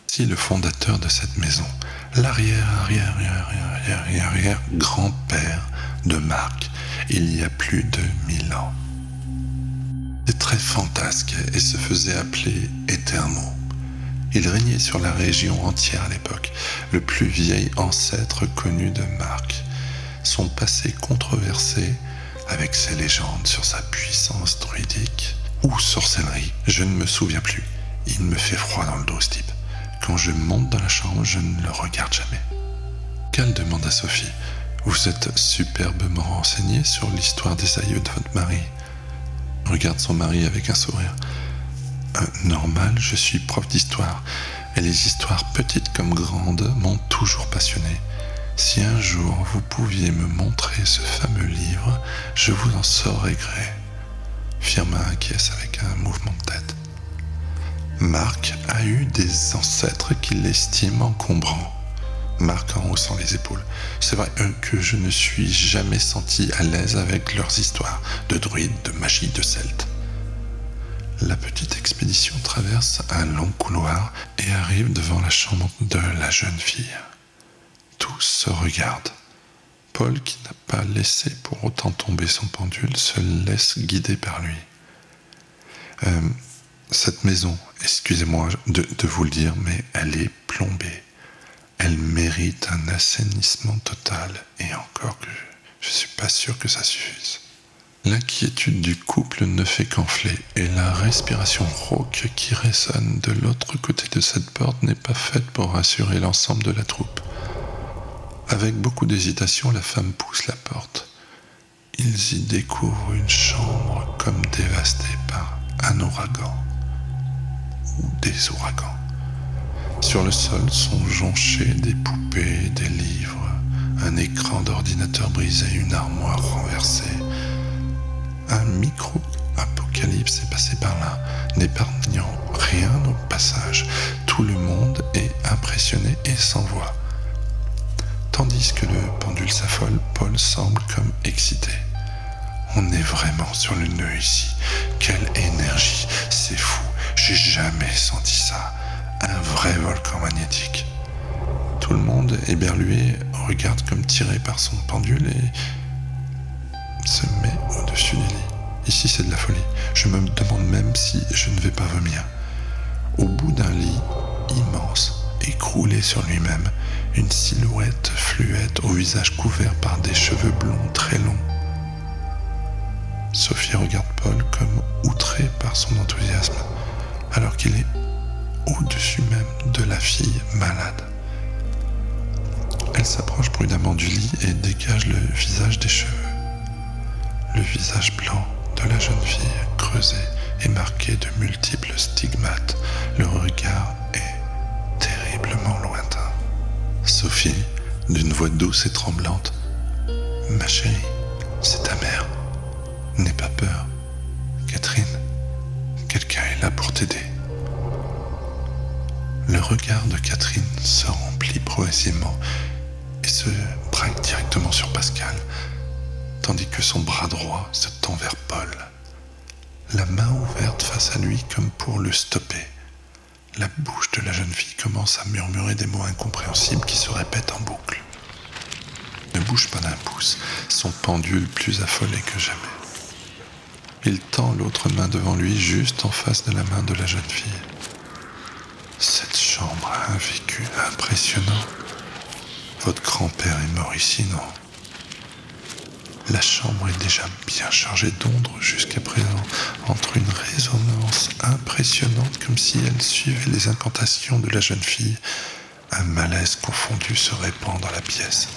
Speaker 1: Si le fondateur de cette maison, l'arrière-grand-père de Marc, il y a plus de 1000 ans. C'est très fantasque et se faisait appeler Étermo. Il régnait sur la région entière à l'époque, le plus vieil ancêtre connu de Marc. Son passé controversé, avec ses légendes sur sa puissance druidique ou sorcellerie, je ne me souviens plus. Il me fait froid dans le dos, ce type. Quand je monte dans la chambre, je ne le regarde jamais. Cal demande à Sophie. Vous êtes superbement renseigné sur l'histoire des aïeux de votre mari. Regarde son mari avec un sourire. Normal, je suis prof d'histoire, et les histoires petites comme grandes m'ont toujours passionné. Si un jour vous pouviez me montrer ce fameux livre, je vous en saurais gré. Firmin acquiesce avec un mouvement de tête. Marc a eu des ancêtres qui l'estiment encombrant. Marc en haussant les épaules. C'est vrai que je ne suis jamais senti à l'aise avec leurs histoires de druides, de magie, de celtes. La petite expédition traverse un long couloir et arrive devant la chambre de la jeune fille. Tous se regardent. Paul, qui n'a pas laissé pour autant tomber son pendule, se laisse guider par lui. Cette maison, excusez-moi de vous le dire, mais elle est plombée. Elle mérite un assainissement total, et encore que je ne suis pas sûr que ça suffise. L'inquiétude du couple ne fait qu'enfler, et la respiration rauque qui résonne de l'autre côté de cette porte n'est pas faite pour rassurer l'ensemble de la troupe. Avec beaucoup d'hésitation, la femme pousse la porte. Ils y découvrent une chambre comme dévastée par un ouragan ou des ouragans. Sur le sol sont jonchés des poupées, des livres, un écran d'ordinateur brisé, une armoire renversée. Un micro-apocalypse est passé par là, n'épargnant rien au passage. Tout le monde est impressionné et sans voix. Tandis que le pendule s'affole, Paul semble comme excité. On est vraiment sur le nœud ici. Quelle énergie, c'est fou, j'ai jamais senti ça. Un vrai volcan magnétique. Tout le monde, éberlué, regarde comme tiré par son pendule et se met au-dessus du lit. Ici, c'est de la folie. Je me demande même si je ne vais pas vomir. Au bout d'un lit immense, écroulé sur lui-même, une silhouette fluette au visage couvert par des cheveux blonds très longs. Sophie regarde Paul comme outré par son enthousiasme, alors qu'il est au-dessus même de la fille malade. Elle s'approche prudemment du lit et dégage le visage des cheveux. Le visage blanc de la jeune fille, creusé et marqué de multiples stigmates. Le regard est terriblement lointain. Sophie, d'une voix douce et tremblante, « Ma chérie, c'est ta mère. N'aie pas peur. Catherine, quelqu'un est là pour t'aider. » Le regard de Catherine se remplit progressivement et se braque directement sur Pascal, tandis que son bras droit se tend vers Paul, la main ouverte face à lui comme pour le stopper. La bouche de la jeune fille commence à murmurer des mots incompréhensibles qui se répètent en boucle. Ne bouge pas d'un pouce, son pendule plus affolé que jamais. Il tend l'autre main devant lui, juste en face de la main de la jeune fille. Cette chambre a un vécu impressionnant. Votre grand-père est mort ici, non? La chambre est déjà bien chargée d'ondes jusqu'à présent, entre une résonance impressionnante comme si elle suivait les incantations de la jeune fille. Un malaise confondu se répand dans la pièce.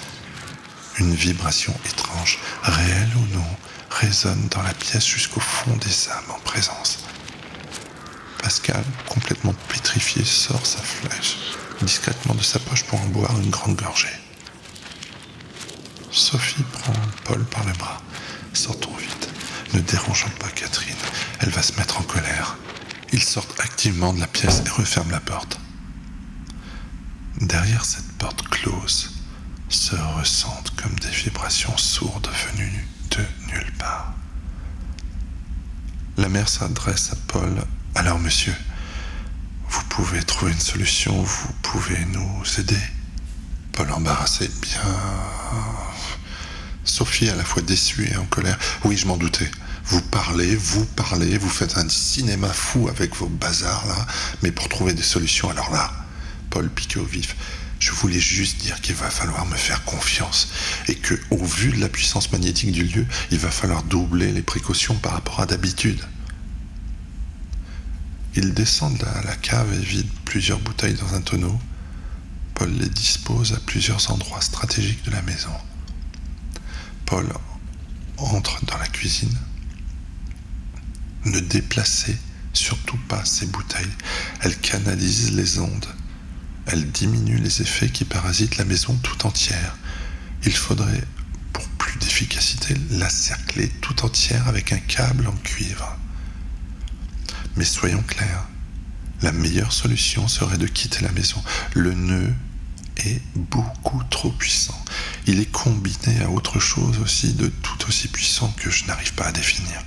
Speaker 1: Une vibration étrange, réelle ou non, résonne dans la pièce jusqu'au fond des âmes en présence. Pascal, complètement pétrifié, sort sa flèche discrètement de sa poche pour en boire une grande gorgée. Sophie prend Paul par le bras. « Sortons vite, ne dérangeons pas Catherine, elle va se mettre en colère. » Ils sortent activement de la pièce et referment la porte. Derrière cette porte close se ressentent comme des vibrations sourdes venues de nulle part. La mère s'adresse à Paul. « Alors monsieur, vous pouvez trouver une solution, vous pouvez nous aider ?» Paul embarrassé, « Bien... » Sophie à la fois déçue et en colère. « Oui, je m'en doutais. Vous parlez, vous faites un cinéma fou avec vos bazars là, mais pour trouver des solutions, alors là... » Paul piqué au vif. « Je voulais juste dire qu'il va falloir me faire confiance et que, au vu de la puissance magnétique du lieu, il va falloir doubler les précautions par rapport à d'habitude. » Ils descendent à la cave et vident plusieurs bouteilles dans un tonneau. Paul les dispose à plusieurs endroits stratégiques de la maison. Paul entre dans la cuisine. Ne déplacez surtout pas ces bouteilles. Elles canalisent les ondes. Elles diminuent les effets qui parasitent la maison tout entière. Il faudrait, pour plus d'efficacité, la cercler tout entière avec un câble en cuivre. Mais soyons clairs, la meilleure solution serait de quitter la maison. Le nœud est beaucoup trop puissant. Il est combiné à autre chose aussi de tout aussi puissant que je n'arrive pas à définir,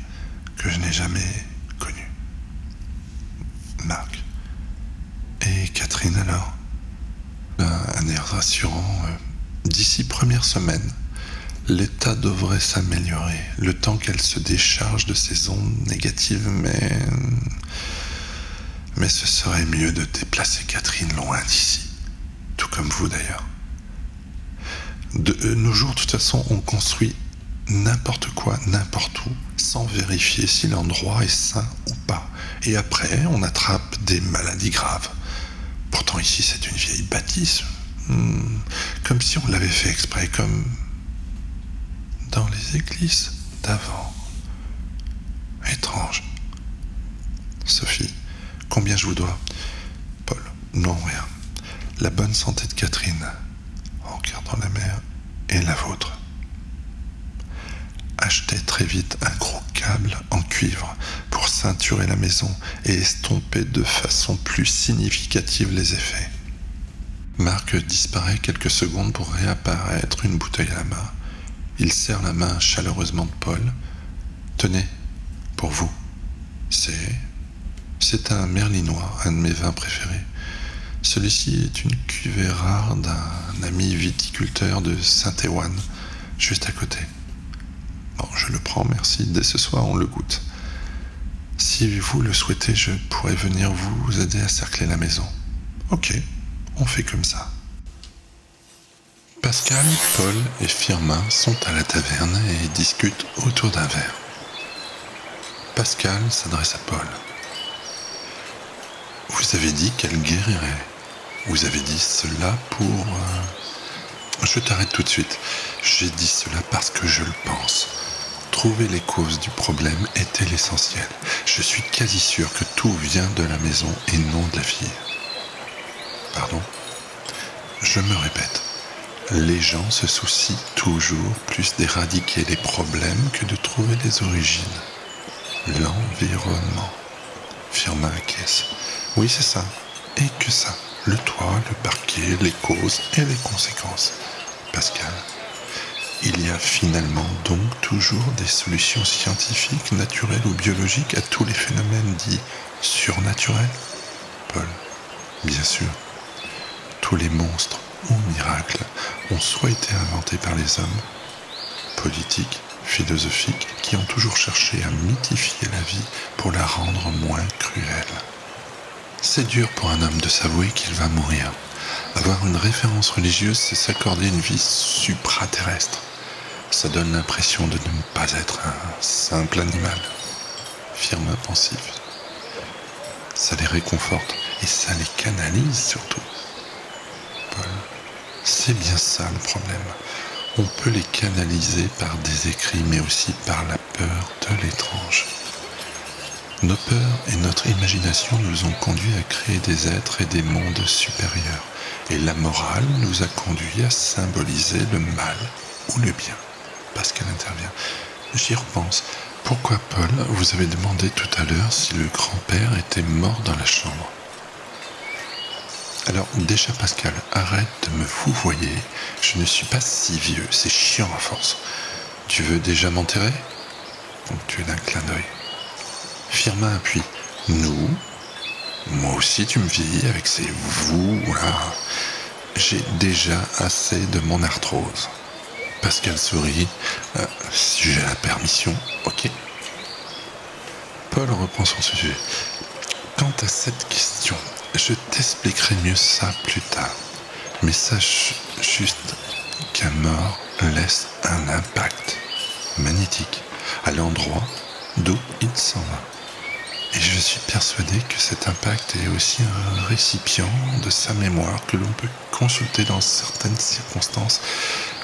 Speaker 1: que je n'ai jamais connu. Marc. Et Catherine alors? Un air rassurant. D'ici première semaine, l'état devrait s'améliorer, le temps qu'elle se décharge de ses ondes négatives, mais ce serait mieux de déplacer Catherine loin d'ici, tout comme vous d'ailleurs. De nos jours, de toute façon, on construit n'importe quoi, n'importe où, sans vérifier si l'endroit est sain ou pas. Et après, on attrape des maladies graves. Pourtant ici, c'est une vieille bâtisse. Comme si on l'avait fait exprès, comme dans les églises d'avant. Étrange. Sophie, combien je vous dois? Paul, non, rien. La bonne santé de Catherine, en regardant la mer, et la vôtre. Achetez très vite un gros câble en cuivre pour ceinturer la maison et estomper de façon plus significative les effets. Marc disparaît quelques secondes pour réapparaître, une bouteille à la main. Il serre la main chaleureusement de Paul. Tenez, pour vous. C'est un merlinois, un de mes vins préférés. Celui-ci est une cuvée rare d'un ami viticulteur de Saint-Éwan, juste à côté. Bon, je le prends, merci. Dès ce soir, on le goûte. Si vous le souhaitez, je pourrais venir vous aider à cercler la maison. Ok, on fait comme ça. Pascal, Paul et Firmin sont à la taverne et discutent autour d'un verre. Pascal s'adresse à Paul. Vous avez dit qu'elle guérirait. Vous avez dit cela pour... Je t'arrête tout de suite. J'ai dit cela parce que je le pense. Trouver les causes du problème était l'essentiel. Je suis quasi sûr que tout vient de la maison et non de la fille. Pardon? Je me répète. Les gens se soucient toujours plus d'éradiquer les problèmes que de trouver les origines. L'environnement. Firmin acquiesce. Oui, c'est ça. Et que ça. Le toit, le parquet, les causes et les conséquences. Pascal. Il y a finalement donc toujours des solutions scientifiques, naturelles ou biologiques à tous les phénomènes dits surnaturels? Paul. Bien sûr. Tous les monstres ou miracles ont soit été inventés par les hommes, politiques, philosophiques, qui ont toujours cherché à mythifier la vie pour la rendre moins cruelle. C'est dur pour un homme de s'avouer qu'il va mourir. Avoir une référence religieuse, c'est s'accorder une vie supraterrestre. Ça donne l'impression de ne pas être un simple animal. Firmin pensif. Ça les réconforte et ça les canalise surtout. Paul. C'est bien ça le problème. On peut les canaliser par des écrits, mais aussi par la peur de l'étrange. Nos peurs et notre imagination nous ont conduits à créer des êtres et des mondes supérieurs. Et la morale nous a conduits à symboliser le mal ou le bien. Pascal intervient. J'y repense. Pourquoi, Paul, vous avez demandé tout à l'heure si le grand-père était mort dans la chambre? Alors, déjà, Pascal, arrête de me vouvoyer. Je ne suis pas si vieux, c'est chiant à force. Tu veux déjà m'enterrer? Ponctuel d'un clin d'œil. Firmin appuie. Nous? Moi aussi, tu me vieillis avec ces vous là. J'ai déjà assez de mon arthrose. Pascal sourit. Si j'ai la permission, ok. Paul reprend son sujet. Quant à cette question, je t'expliquerai mieux ça plus tard. Mais sache juste qu'un mort laisse un impact magnétique à l'endroit d'où il s'en va. Et je suis persuadé que cet impact est aussi un récipient de sa mémoire que l'on peut consulter dans certaines circonstances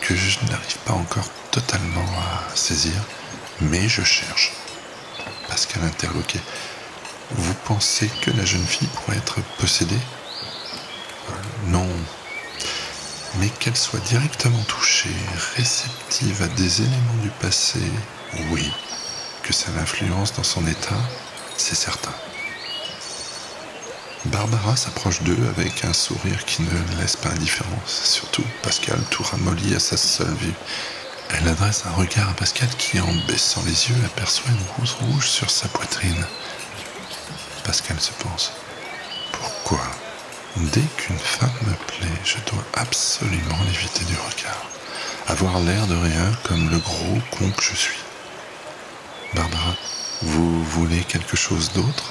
Speaker 1: que je n'arrive pas encore totalement à saisir, mais je cherche. Pascal interloqué. Vous pensez que la jeune fille pourrait être possédée? Non. Mais qu'elle soit directement touchée, réceptive à des éléments du passé, oui. Que ça l'influence dans son état, c'est certain. Barbara s'approche d'eux avec un sourire qui ne laisse pas indifférent. Surtout Pascal, tout ramolli à sa seule vue. Elle adresse un regard à Pascal qui, en baissant les yeux, aperçoit une rose rouge sur sa poitrine. Pascal se pense. Pourquoi? Dès qu'une femme me plaît, je dois absolument l'éviter du regard. Avoir l'air de rien comme le gros con que je suis. Barbara, vous voulez quelque chose d'autre?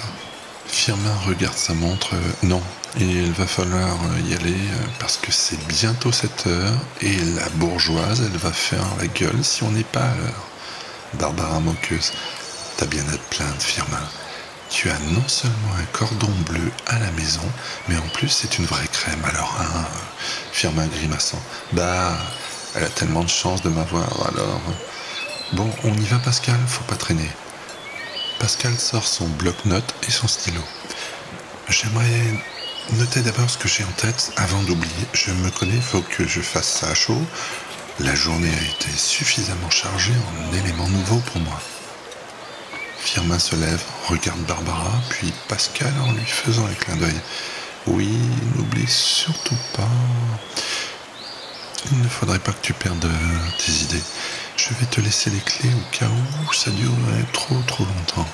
Speaker 1: Firmin regarde sa montre. Non, il va falloir y aller parce que c'est bientôt 7 heures et la bourgeoise, elle va faire la gueule si on n'est pas à l'heure. Barbara moqueuse. T'as bien à te plaindre, Firmin. Tu as non seulement un cordon bleu à la maison, mais en plus c'est une vraie crème. Alors, hein, Firmin grimaçant. Bah, elle a tellement de chance de m'avoir, alors... Bon, on y va, Pascal, faut pas traîner. Pascal sort son bloc-notes et son stylo. J'aimerais noter d'abord ce que j'ai en tête avant d'oublier. Je me connais, faut que je fasse ça à chaud. La journée a été suffisamment chargée en éléments nouveaux pour moi. Firmin se lève, regarde Barbara, puis Pascal en lui faisant un clin d'œil. Oui, n'oublie surtout pas. Il ne faudrait pas que tu perdes tes idées. Je vais te laisser les clés au cas où ça durerait trop longtemps.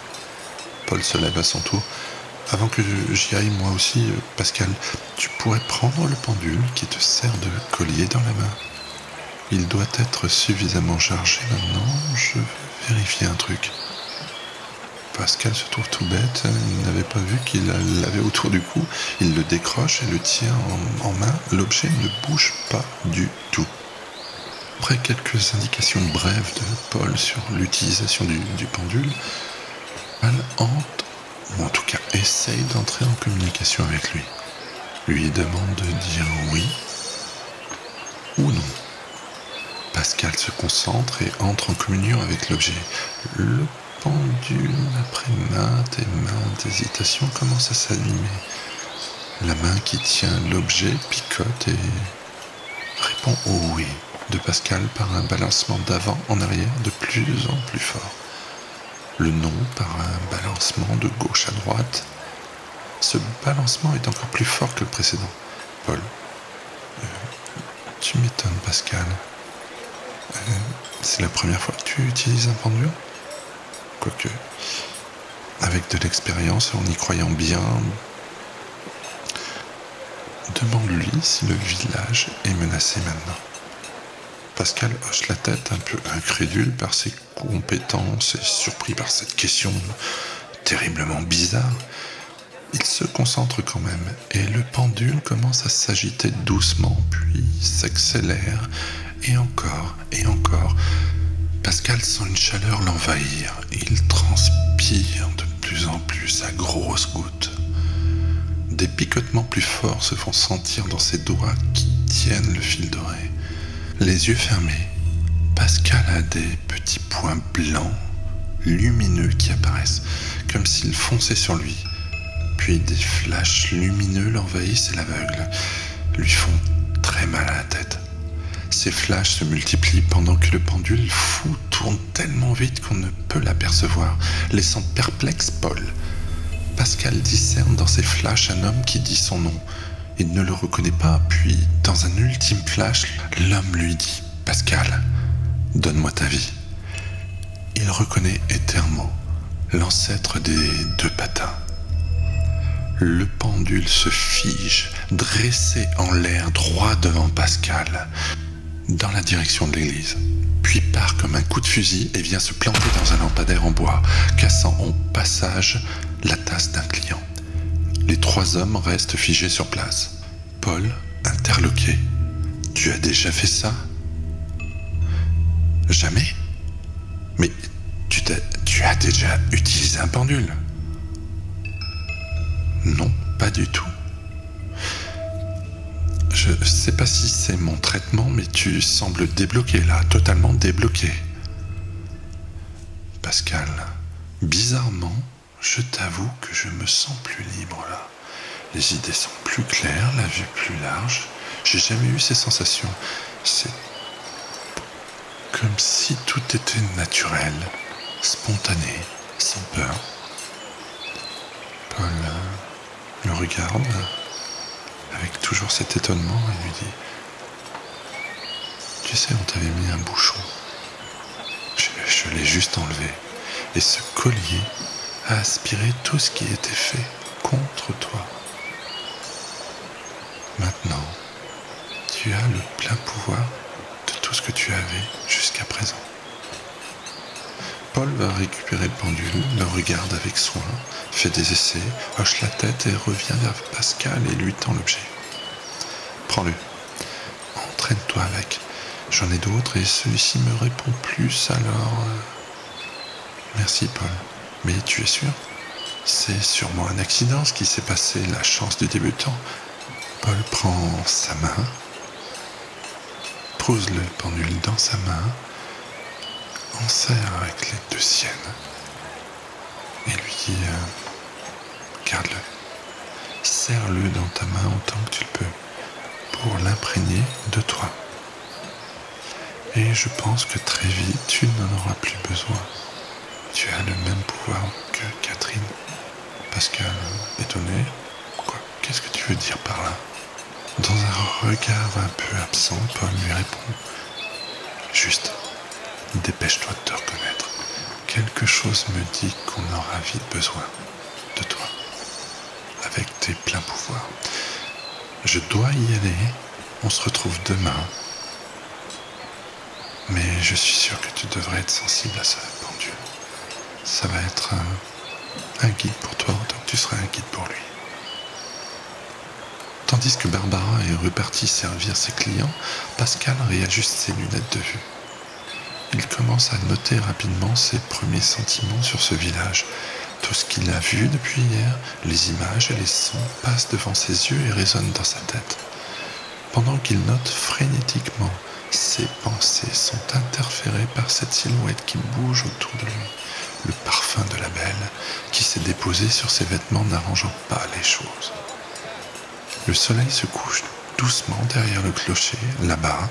Speaker 1: Paul se lève à son tour. Avant que j'y aille moi aussi, Pascal, tu pourrais prendre le pendule qui te sert de collier dans la main. Il doit être suffisamment chargé maintenant. Je vais vérifier un truc. Pascal se trouve tout bête, il n'avait pas vu qu'il l'avait autour du cou. Il le décroche et le tient en main. L'objet ne bouge pas du tout. Après quelques indications brèves de Paul sur l'utilisation du pendule, elle hante, ou en tout cas essaye d'entrer en communication avec lui demande de dire oui ou non. Pascal se concentre et entre en communion avec l'objet. Le pendule, après maintes hésitations, commence à s'animer. La main qui tient l'objet picote et répond au oui de Pascal par un balancement d'avant en arrière de plus en plus fort. Le non par un balancement de gauche à droite. Ce balancement est encore plus fort que le précédent. Paul, tu m'étonnes, Pascal. C'est la première fois que tu utilises un pendule ? Quoique, avec de l'expérience et en y croyant bien, demande-lui si le village est menacé maintenant. Pascal hoche la tête un peu incrédule par ses compétences et surpris par cette question terriblement bizarre. Il se concentre quand même et le pendule commence à s'agiter doucement puis s'accélère et encore et encore. Pascal sent une chaleur l'envahir. Il transpire de plus en plus à grosses gouttes. Des picotements plus forts se font sentir dans ses doigts qui tiennent le fil doré. Les yeux fermés, Pascal a des petits points blancs, lumineux qui apparaissent, comme s'ils fonçaient sur lui. Puis des flashs lumineux l'envahissent et l'aveuglent, lui font très mal à la tête. Ces flashs se multiplient pendant que le pendule fou tourne tellement vite qu'on ne peut l'apercevoir, laissant perplexe Paul. Pascal discerne dans ces flashs un homme qui dit son nom. Il ne le reconnaît pas, puis, dans un ultime flash, l'homme lui dit « Pascal, donne-moi ta vie ». Il reconnaît Ethermo, l'ancêtre des deux patins. Le pendule se fige, dressé en l'air droit devant Pascal, dans la direction de l'église, puis part comme un coup de fusil et vient se planter dans un lampadaire en bois, cassant au passage la tasse d'un client. Les trois hommes restent figés sur place. Paul, interloqué. « Tu as déjà fait ça ?»« Jamais ? Mais tu as déjà utilisé un pendule ?»« Non, pas du tout. Je ne sais pas si c'est mon traitement, mais tu sembles débloqué là, totalement débloqué. » Pascal, bizarrement, je t'avoue que je me sens plus libre là. Les idées sont plus claires, la vue plus large. J'ai jamais eu ces sensations. C'est comme si tout était naturel, spontané, sans peur. Paul le regarde avec toujours cet étonnement et lui dit « Tu sais, on t'avait mis un bouchon. Je l'ai juste enlevé. Et ce collier a aspiré tout ce qui était fait contre toi. Maintenant, tu as le plein pouvoir de tout ce que tu avais jusqu'à présent. » Paul va récupérer le pendule, le regarde avec soin, fait des essais, hoche la tête et revient vers Pascal et lui tend l'objet. Prends-le. Entraîne-toi avec. J'en ai d'autres et celui-ci me répond plus, alors... Merci, Paul. Mais tu es sûr ? C'est sûrement un accident ce qui s'est passé, la chance du débutant. Paul prend sa main, pose le pendule dans sa main, en serre avec les deux siennes et lui dit garde-le, serre-le dans ta main autant que tu le peux pour l'imprégner de toi. Et je pense que très vite tu n'en auras plus besoin. Tu as le même pouvoir que Catherine. Pascal, étonné, quoi, qu'est-ce que tu veux dire par là ? Dans un regard un peu absent, Paul lui répond juste. Dépêche-toi de te reconnaître. Quelque chose me dit qu'on aura vite besoin de toi, avec tes pleins pouvoirs. Je dois y aller, on se retrouve demain. Mais je suis sûr que tu devrais être sensible à ce pendule. Ça va être un guide pour toi autant que tu seras un guide pour lui. Tandis que Barbara est repartie servir ses clients, Pascal réajuste ses lunettes de vue. Il commence à noter rapidement ses premiers sentiments sur ce village. Tout ce qu'il a vu depuis hier, les images et les sons passent devant ses yeux et résonnent dans sa tête. Pendant qu'il note frénétiquement, ses pensées sont interférées par cette silhouette qui bouge autour de lui, le parfum de la belle qui s'est déposé sur ses vêtements n'arrangeant pas les choses. Le soleil se couche doucement derrière le clocher, là-bas.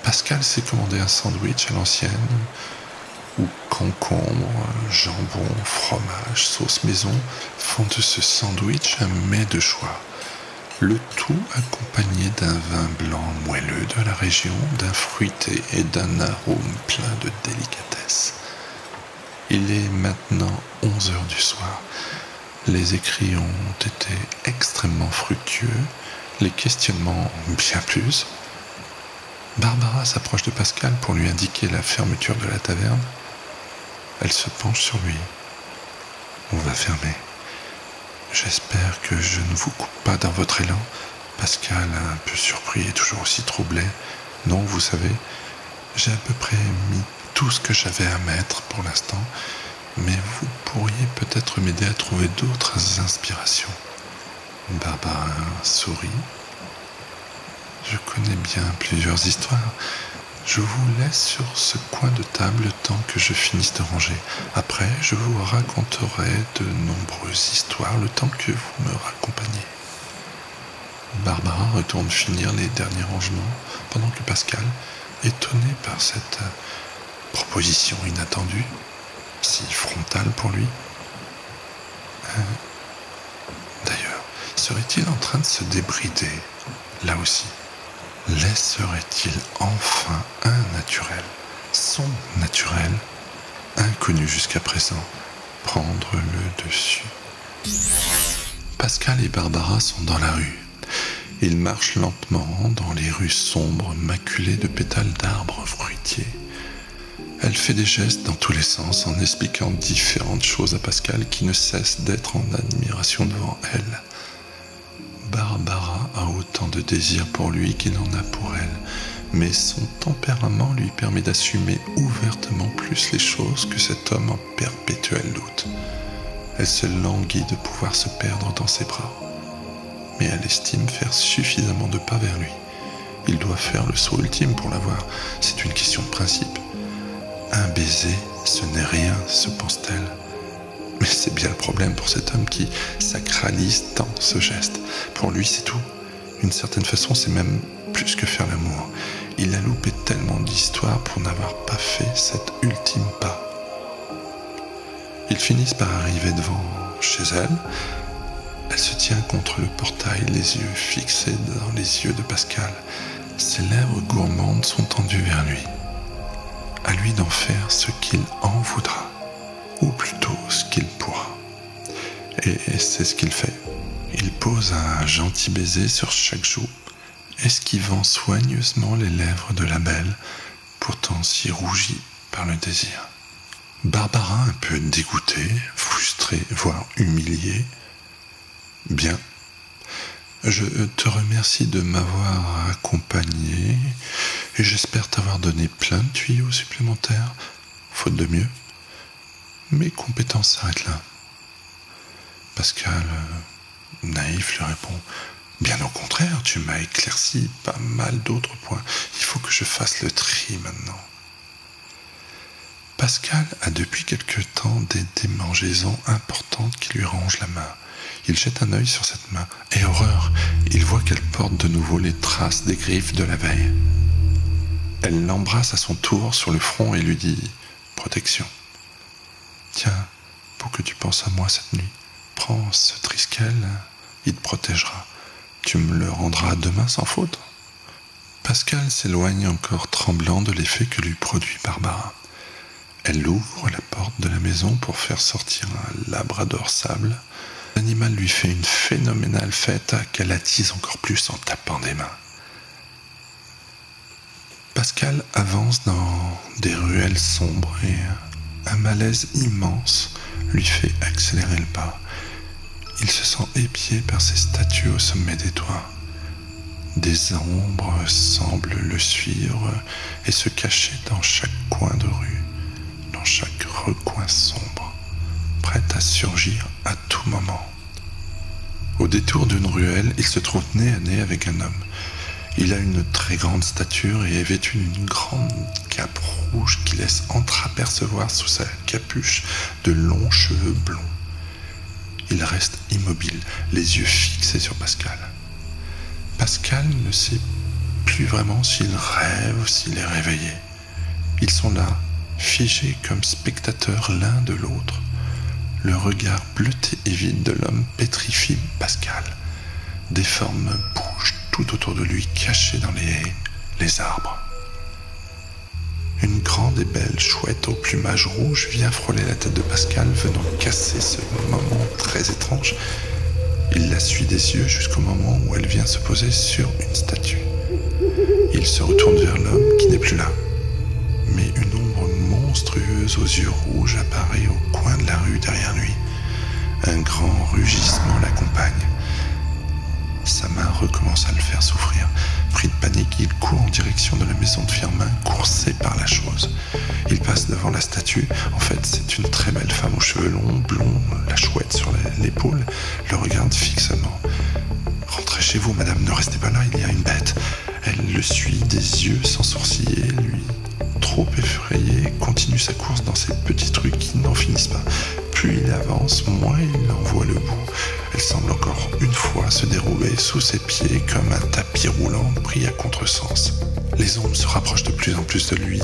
Speaker 1: Pascal s'est commandé un sandwich à l'ancienne, où concombre, jambon, fromage, sauce maison font de ce sandwich un mets de choix. Le tout accompagné d'un vin blanc moelleux de la région, d'un fruité et d'un arôme plein de délicatesse. Il est maintenant 11 heures du soir. Les écrits ont été extrêmement fructueux, les questionnements bien plus. Barbara s'approche de Pascal pour lui indiquer la fermeture de la taverne. Elle se penche sur lui. On va fermer. J'espère que je ne vous coupe pas dans votre élan. Pascal, un peu surpris et toujours aussi troublé. Non, vous savez, j'ai à peu près mis tout ce que j'avais à mettre pour l'instant, mais vous pourriez peut-être m'aider à trouver d'autres inspirations. Barbara sourit. Je connais bien plusieurs histoires. Je vous laisse sur ce coin de table le temps que je finisse de ranger. Après, je vous raconterai de nombreuses histoires le temps que vous me raccompagnez. Barbara retourne finir les derniers rangements pendant que Pascal, étonné par cette proposition inattendue, si frontale pour lui. D'ailleurs, serait-il en train de se débrider, là aussi? Laisserait-il enfin un naturel, son naturel, inconnu jusqu'à présent, prendre le dessus? Pascal et Barbara sont dans la rue. Ils marchent lentement dans les rues sombres, maculées de pétales d'arbres fruitiers. Elle fait des gestes dans tous les sens en expliquant différentes choses à Pascal qui ne cesse d'être en admiration devant elle. Barbara a autant de désir pour lui qu'il en a pour elle, mais son tempérament lui permet d'assumer ouvertement plus les choses que cet homme en perpétuel doute. Elle se languit de pouvoir se perdre dans ses bras, mais elle estime faire suffisamment de pas vers lui. Il doit faire le saut ultime pour l'avoir, c'est une question de principe. Un baiser, ce n'est rien, se pense-t-elle. Mais c'est bien le problème pour cet homme qui sacralise tant ce geste. Pour lui, c'est tout. D'une certaine façon, c'est même plus que faire l'amour. Il a loupé tellement d'histoires pour n'avoir pas fait cet ultime pas. Ils finissent par arriver devant chez elle. Elle se tient contre le portail, les yeux fixés dans les yeux de Pascal. Ses lèvres gourmandes sont tendues vers lui. À lui d'en faire ce qu'il en voudra. Ou plutôt ce qu'il pourra. Et c'est ce qu'il fait. Il pose un gentil baiser sur chaque joue, esquivant soigneusement les lèvres de la belle, pourtant si rougie par le désir. Barbara, un peu dégoûtée, frustrée, voire humiliée. « Bien. Je te remercie de m'avoir accompagné et j'espère t'avoir donné plein de tuyaux supplémentaires, faute de mieux. Mes compétences s'arrêtent là. » Pascal, naïf, lui répond « Bien au contraire, tu m'as éclairci pas mal d'autres points. Il faut que je fasse le tri maintenant. » Pascal a depuis quelque temps des démangeaisons importantes qui lui rongent la main. Il jette un œil sur cette main, et horreur, il voit qu'elle porte de nouveau les traces des griffes de la veille. Elle l'embrasse à son tour sur le front et lui dit « Protection. Tiens, pour que tu penses à moi cette nuit, prends ce triskel, il te protégera. Tu me le rendras demain sans faute. » Pascal s'éloigne encore tremblant de l'effet que lui produit Barbara. Elle ouvre la porte de la maison pour faire sortir un labrador sable. L'animal lui fait une phénoménale fête qu'elle attise encore plus en tapant des mains. Pascal avance dans des ruelles sombres et un malaise immense lui fait accélérer le pas. Il se sent épié par ces statues au sommet des toits. Des ombres semblent le suivre et se cacher dans chaque coin de rue, dans chaque recoin sombre, prête à surgir à tout moment. Au détour d'une ruelle, il se trouve nez à nez avec un homme. Il a une très grande stature et est vêtu d'une grande cape rouge qui laisse entreapercevoir sous sa capuche de longs cheveux blonds. Il reste immobile, les yeux fixés sur Pascal. Pascal ne sait plus vraiment s'il rêve ou s'il est réveillé. Ils sont là, figés comme spectateurs l'un de l'autre. Le regard bleuté et vide de l'homme pétrifie Pascal. Des formes bougent tout autour de lui, cachées dans les haies, les arbres. Une grande et belle chouette au plumage rouge vient frôler la tête de Pascal, venant casser ce moment très étrange. Il la suit des yeux jusqu'au moment où elle vient se poser sur une statue. Il se retourne vers l'homme qui n'est plus là. Mais une ombre monstrueuse aux yeux rouges apparaît au coin de la rue derrière lui. Un grand rugissement l'accompagne. Sa main recommence à le faire souffrir. Pris de panique, il court en direction de la maison de Firmin, coursé par la chose. Il passe devant la statue. En fait, c'est une très belle femme aux cheveux longs, blonds, la chouette sur l'épaule, le regarde fixement. « Rentrez chez vous, madame, ne restez pas là, il y a une bête. » Elle le suit des yeux sans sourciller, lui, trop effrayé, continue sa course dans ces petites rues qui n'en finissent pas. Plus il avance, moins il en voit le bout. Elle semble encore une fois se dérouler sous ses pieds comme un tapis roulant pris à contresens. Les ombres se rapprochent de plus en plus de lui,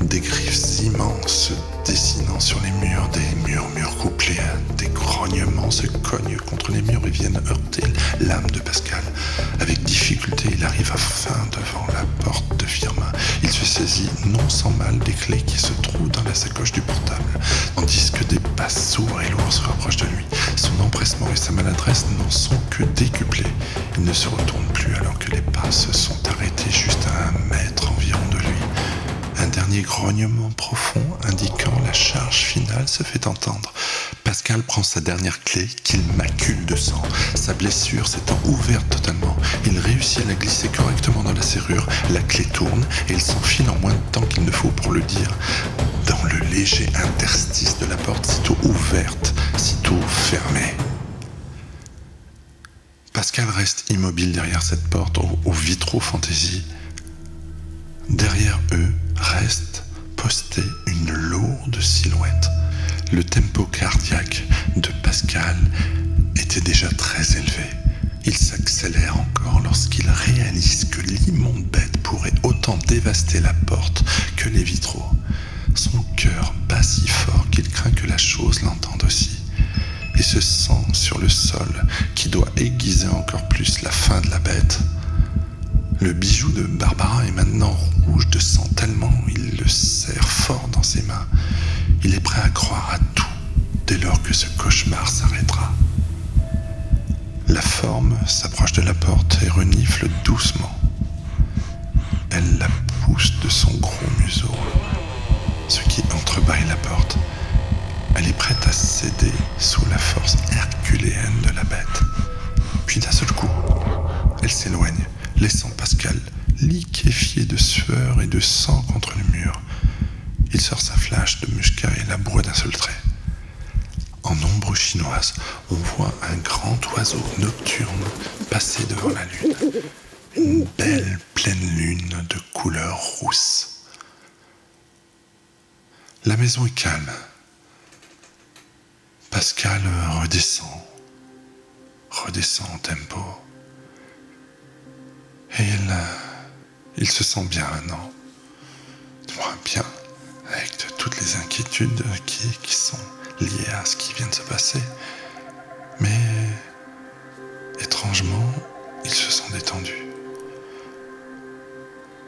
Speaker 1: des griffes immenses se dessinant sur les murs, des murmures couplés, des grognements se cognent contre les murs et viennent heurter l'âme de Pascal. Avec difficulté, il arrive enfin devant la porte de Firmin. Il se saisit non sans mal des clés qui se trouvent dans la sacoche du portable, tandis que des pas sourds et lourds se rapprochent de lui. Son empressement et sa maladresse n'en sont que décuplés. Il ne se retourne plus alors que les pas se sont arrêtés juste à 1 mètre environ de lui. Un dernier grognement profond indiquant la charge finale se fait entendre. Pascal prend sa dernière clé qu'il macule de sang. Sa blessure s'étant ouverte totalement, il réussit à la glisser correctement dans la serrure. La clé tourne et il s'enfile en moins de temps qu'il ne faut pour le dire dans le léger interstice de la porte, sitôt ouverte, sitôt fermée. Pascal reste immobile derrière cette porte aux vitraux fantaisie. Derrière eux reste postée une lourde silhouette. Le tempo cardiaque de Pascal était déjà très élevé. Il s'accélère encore lorsqu'il réalise que l'immonde bête pourrait autant dévaster la porte que les vitraux. Son cœur bat si fort qu'il craint que la chose l'entende aussi, et se sent sur le sol qui doit aiguiser encore plus la faim de la bête. Le bijou de Barbara est maintenant rouge de sang tellement il le serre fort dans ses mains. Il est prêt à croire à tout dès lors que ce cauchemar s'arrêtera. La forme s'approche de la porte et renifle doucement. Elle la pousse de son gros museau. ce qui entrebâille la porte. Elle est prête à céder sous la force herculéenne de la bête. Puis d'un seul coup, elle s'éloigne, laissant Pascal liquéfié de sueur et de sang contre le mur. Il sort sa flash de Mushka et la broie d'un seul trait. En ombre chinoise, on voit un grand oiseau nocturne passer devant la lune. Une belle pleine lune de couleur rousse. La maison est calme. Pascal redescend en tempo. Et il se sent bien maintenant. Moins bien, avec toutes les inquiétudes qui sont liées à ce qui vient de se passer. Mais étrangement, il se sent détendu.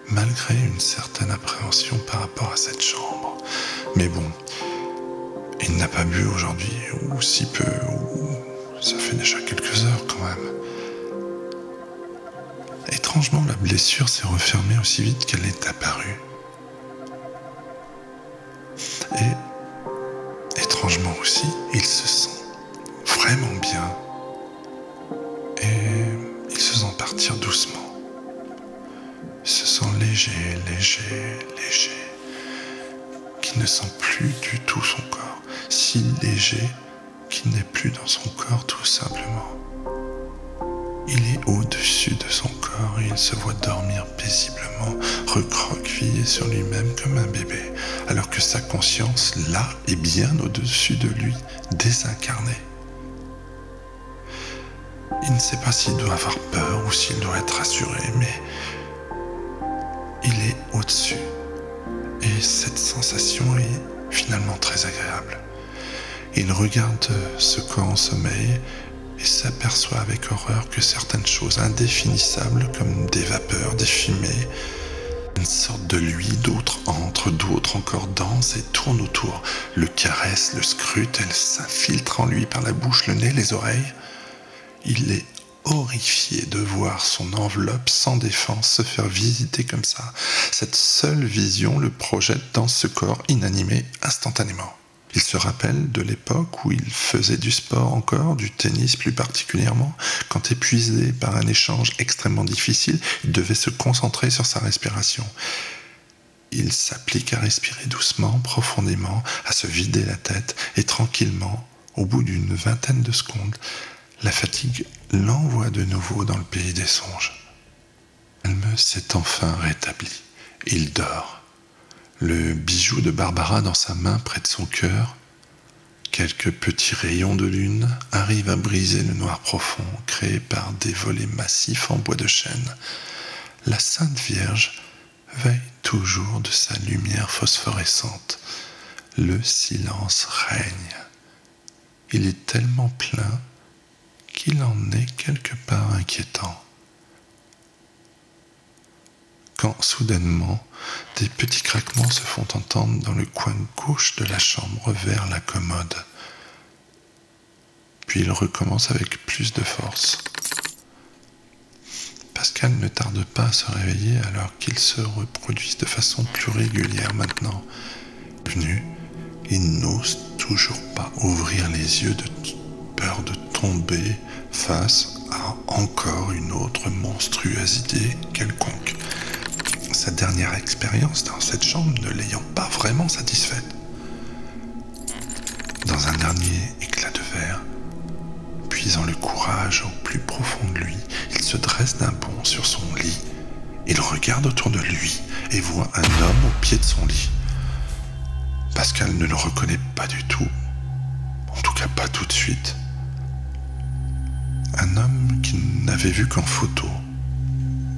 Speaker 1: Malgré une certaine appréhension par rapport à cette chambre. Mais bon, il n'a pas bu aujourd'hui, ou si peu, ou ça fait déjà quelques heures quand même. Étrangement, la blessure s'est refermée aussi vite qu'elle est apparue. Et étrangement aussi, il se sent vraiment bien. Et il se sent partir doucement. Il se sent léger, qu'il ne sent plus du tout son corps. Si léger qu'il n'est plus dans son corps tout simplement. Il est au-dessus de son corps et il se voit dormir paisiblement, recroquevillé sur lui-même comme un bébé, alors que sa conscience, là, est bien au-dessus de lui, désincarnée. Il ne sait pas s'il doit avoir peur ou s'il doit être rassuré, mais il est au-dessus. Et cette sensation est finalement très agréable. Il regarde ce corps en sommeil et s'aperçoit avec horreur que certaines choses indéfinissables comme des vapeurs, des fumées, une sorte de lui, d'autres entrent, d'autres encore dansent et tournent autour, le caressent, le scrutent, elles s'infiltrent en lui par la bouche, le nez, les oreilles. Il est horrifié de voir son enveloppe sans défense se faire visiter comme ça. Cette seule vision le projette dans ce corps inanimé instantanément. Il se rappelle de l'époque où il faisait du sport encore, du tennis plus particulièrement, quand épuisé par un échange extrêmement difficile, il devait se concentrer sur sa respiration. Il s'applique à respirer doucement, profondément, à se vider la tête, et tranquillement, au bout d'une vingtaine de secondes, la fatigue l'envoie de nouveau dans le pays des songes. Calme s'est enfin rétabli. Il dort. Le bijou de Barbara dans sa main près de son cœur, quelques petits rayons de lune arrivent à briser le noir profond créé par des volets massifs en bois de chêne. La Sainte Vierge veille toujours de sa lumière phosphorescente. Le silence règne. Il est tellement plein qu'il en est quelque part inquiétant. Quand soudainement, des petits craquements se font entendre dans le coin gauche de la chambre vers la commode. Puis il recommence avec plus de force. Pascal ne tarde pas à se réveiller alors qu'ils se reproduisent de façon plus régulière maintenant. Venu, il n'ose toujours pas ouvrir les yeux de peur de tomber face à encore une autre monstruosité quelconque. Sa dernière expérience dans cette chambre ne l'ayant pas vraiment satisfaite. Dans un dernier éclat de verre, puisant le courage au plus profond de lui, il se dresse d'un bond sur son lit. Il regarde autour de lui et voit un homme au pied de son lit. Pascal ne le reconnaît pas du tout, en tout cas pas tout de suite. Un homme qu'il n'avait vu qu'en photo.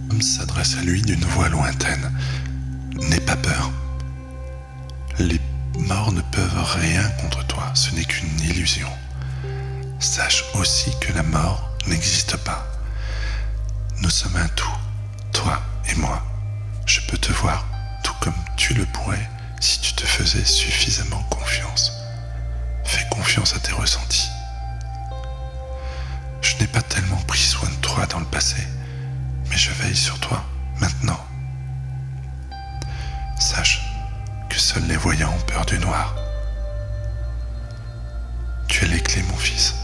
Speaker 1: L'homme s'adresse à lui d'une voix lointaine. N'aie pas peur. Les morts ne peuvent rien contre toi, ce n'est qu'une illusion. Sache aussi que la mort n'existe pas. Nous sommes un tout, toi et moi. Je peux te voir tout comme tu le pourrais si tu te faisais suffisamment confiance. Fais confiance à tes ressentis. Je n'ai pas tellement pris soin de toi dans le passé, mais je veille sur toi maintenant. Sache que Seuls les voyants ont peur du noir. Tu as les clés, mon fils.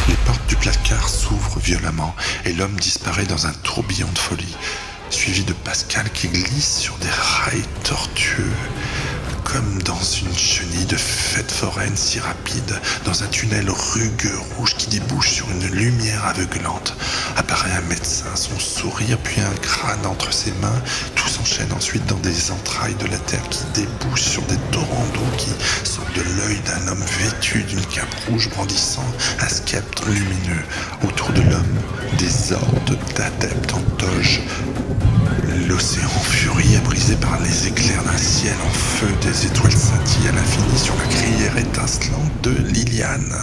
Speaker 1: Les portes du placard s'ouvrent violemment et l'homme disparaît dans un tourbillon de folie, suivi de Pascal qui glisse sur des rails tortueux, comme dans une chenille de fête foraine si rapide, dans un tunnel rugueux rouge qui débouche sur une lumière aveuglante. Apparaît un médecin, son sourire, puis un crâne entre ses mains. Tout s'enchaîne ensuite dans des entrailles de la terre qui débouchent sur des torrents d'eau qui sortent de l'œil d'un homme vêtu d'une cape rouge brandissant un sceptre lumineux. Autour de l'homme, des hordes d'adeptes en toge. L'océan en furie est brisé par les éclairs d'un ciel en feu, des étoiles scintillent à l'infini sur la crinière étincelante de Liliane.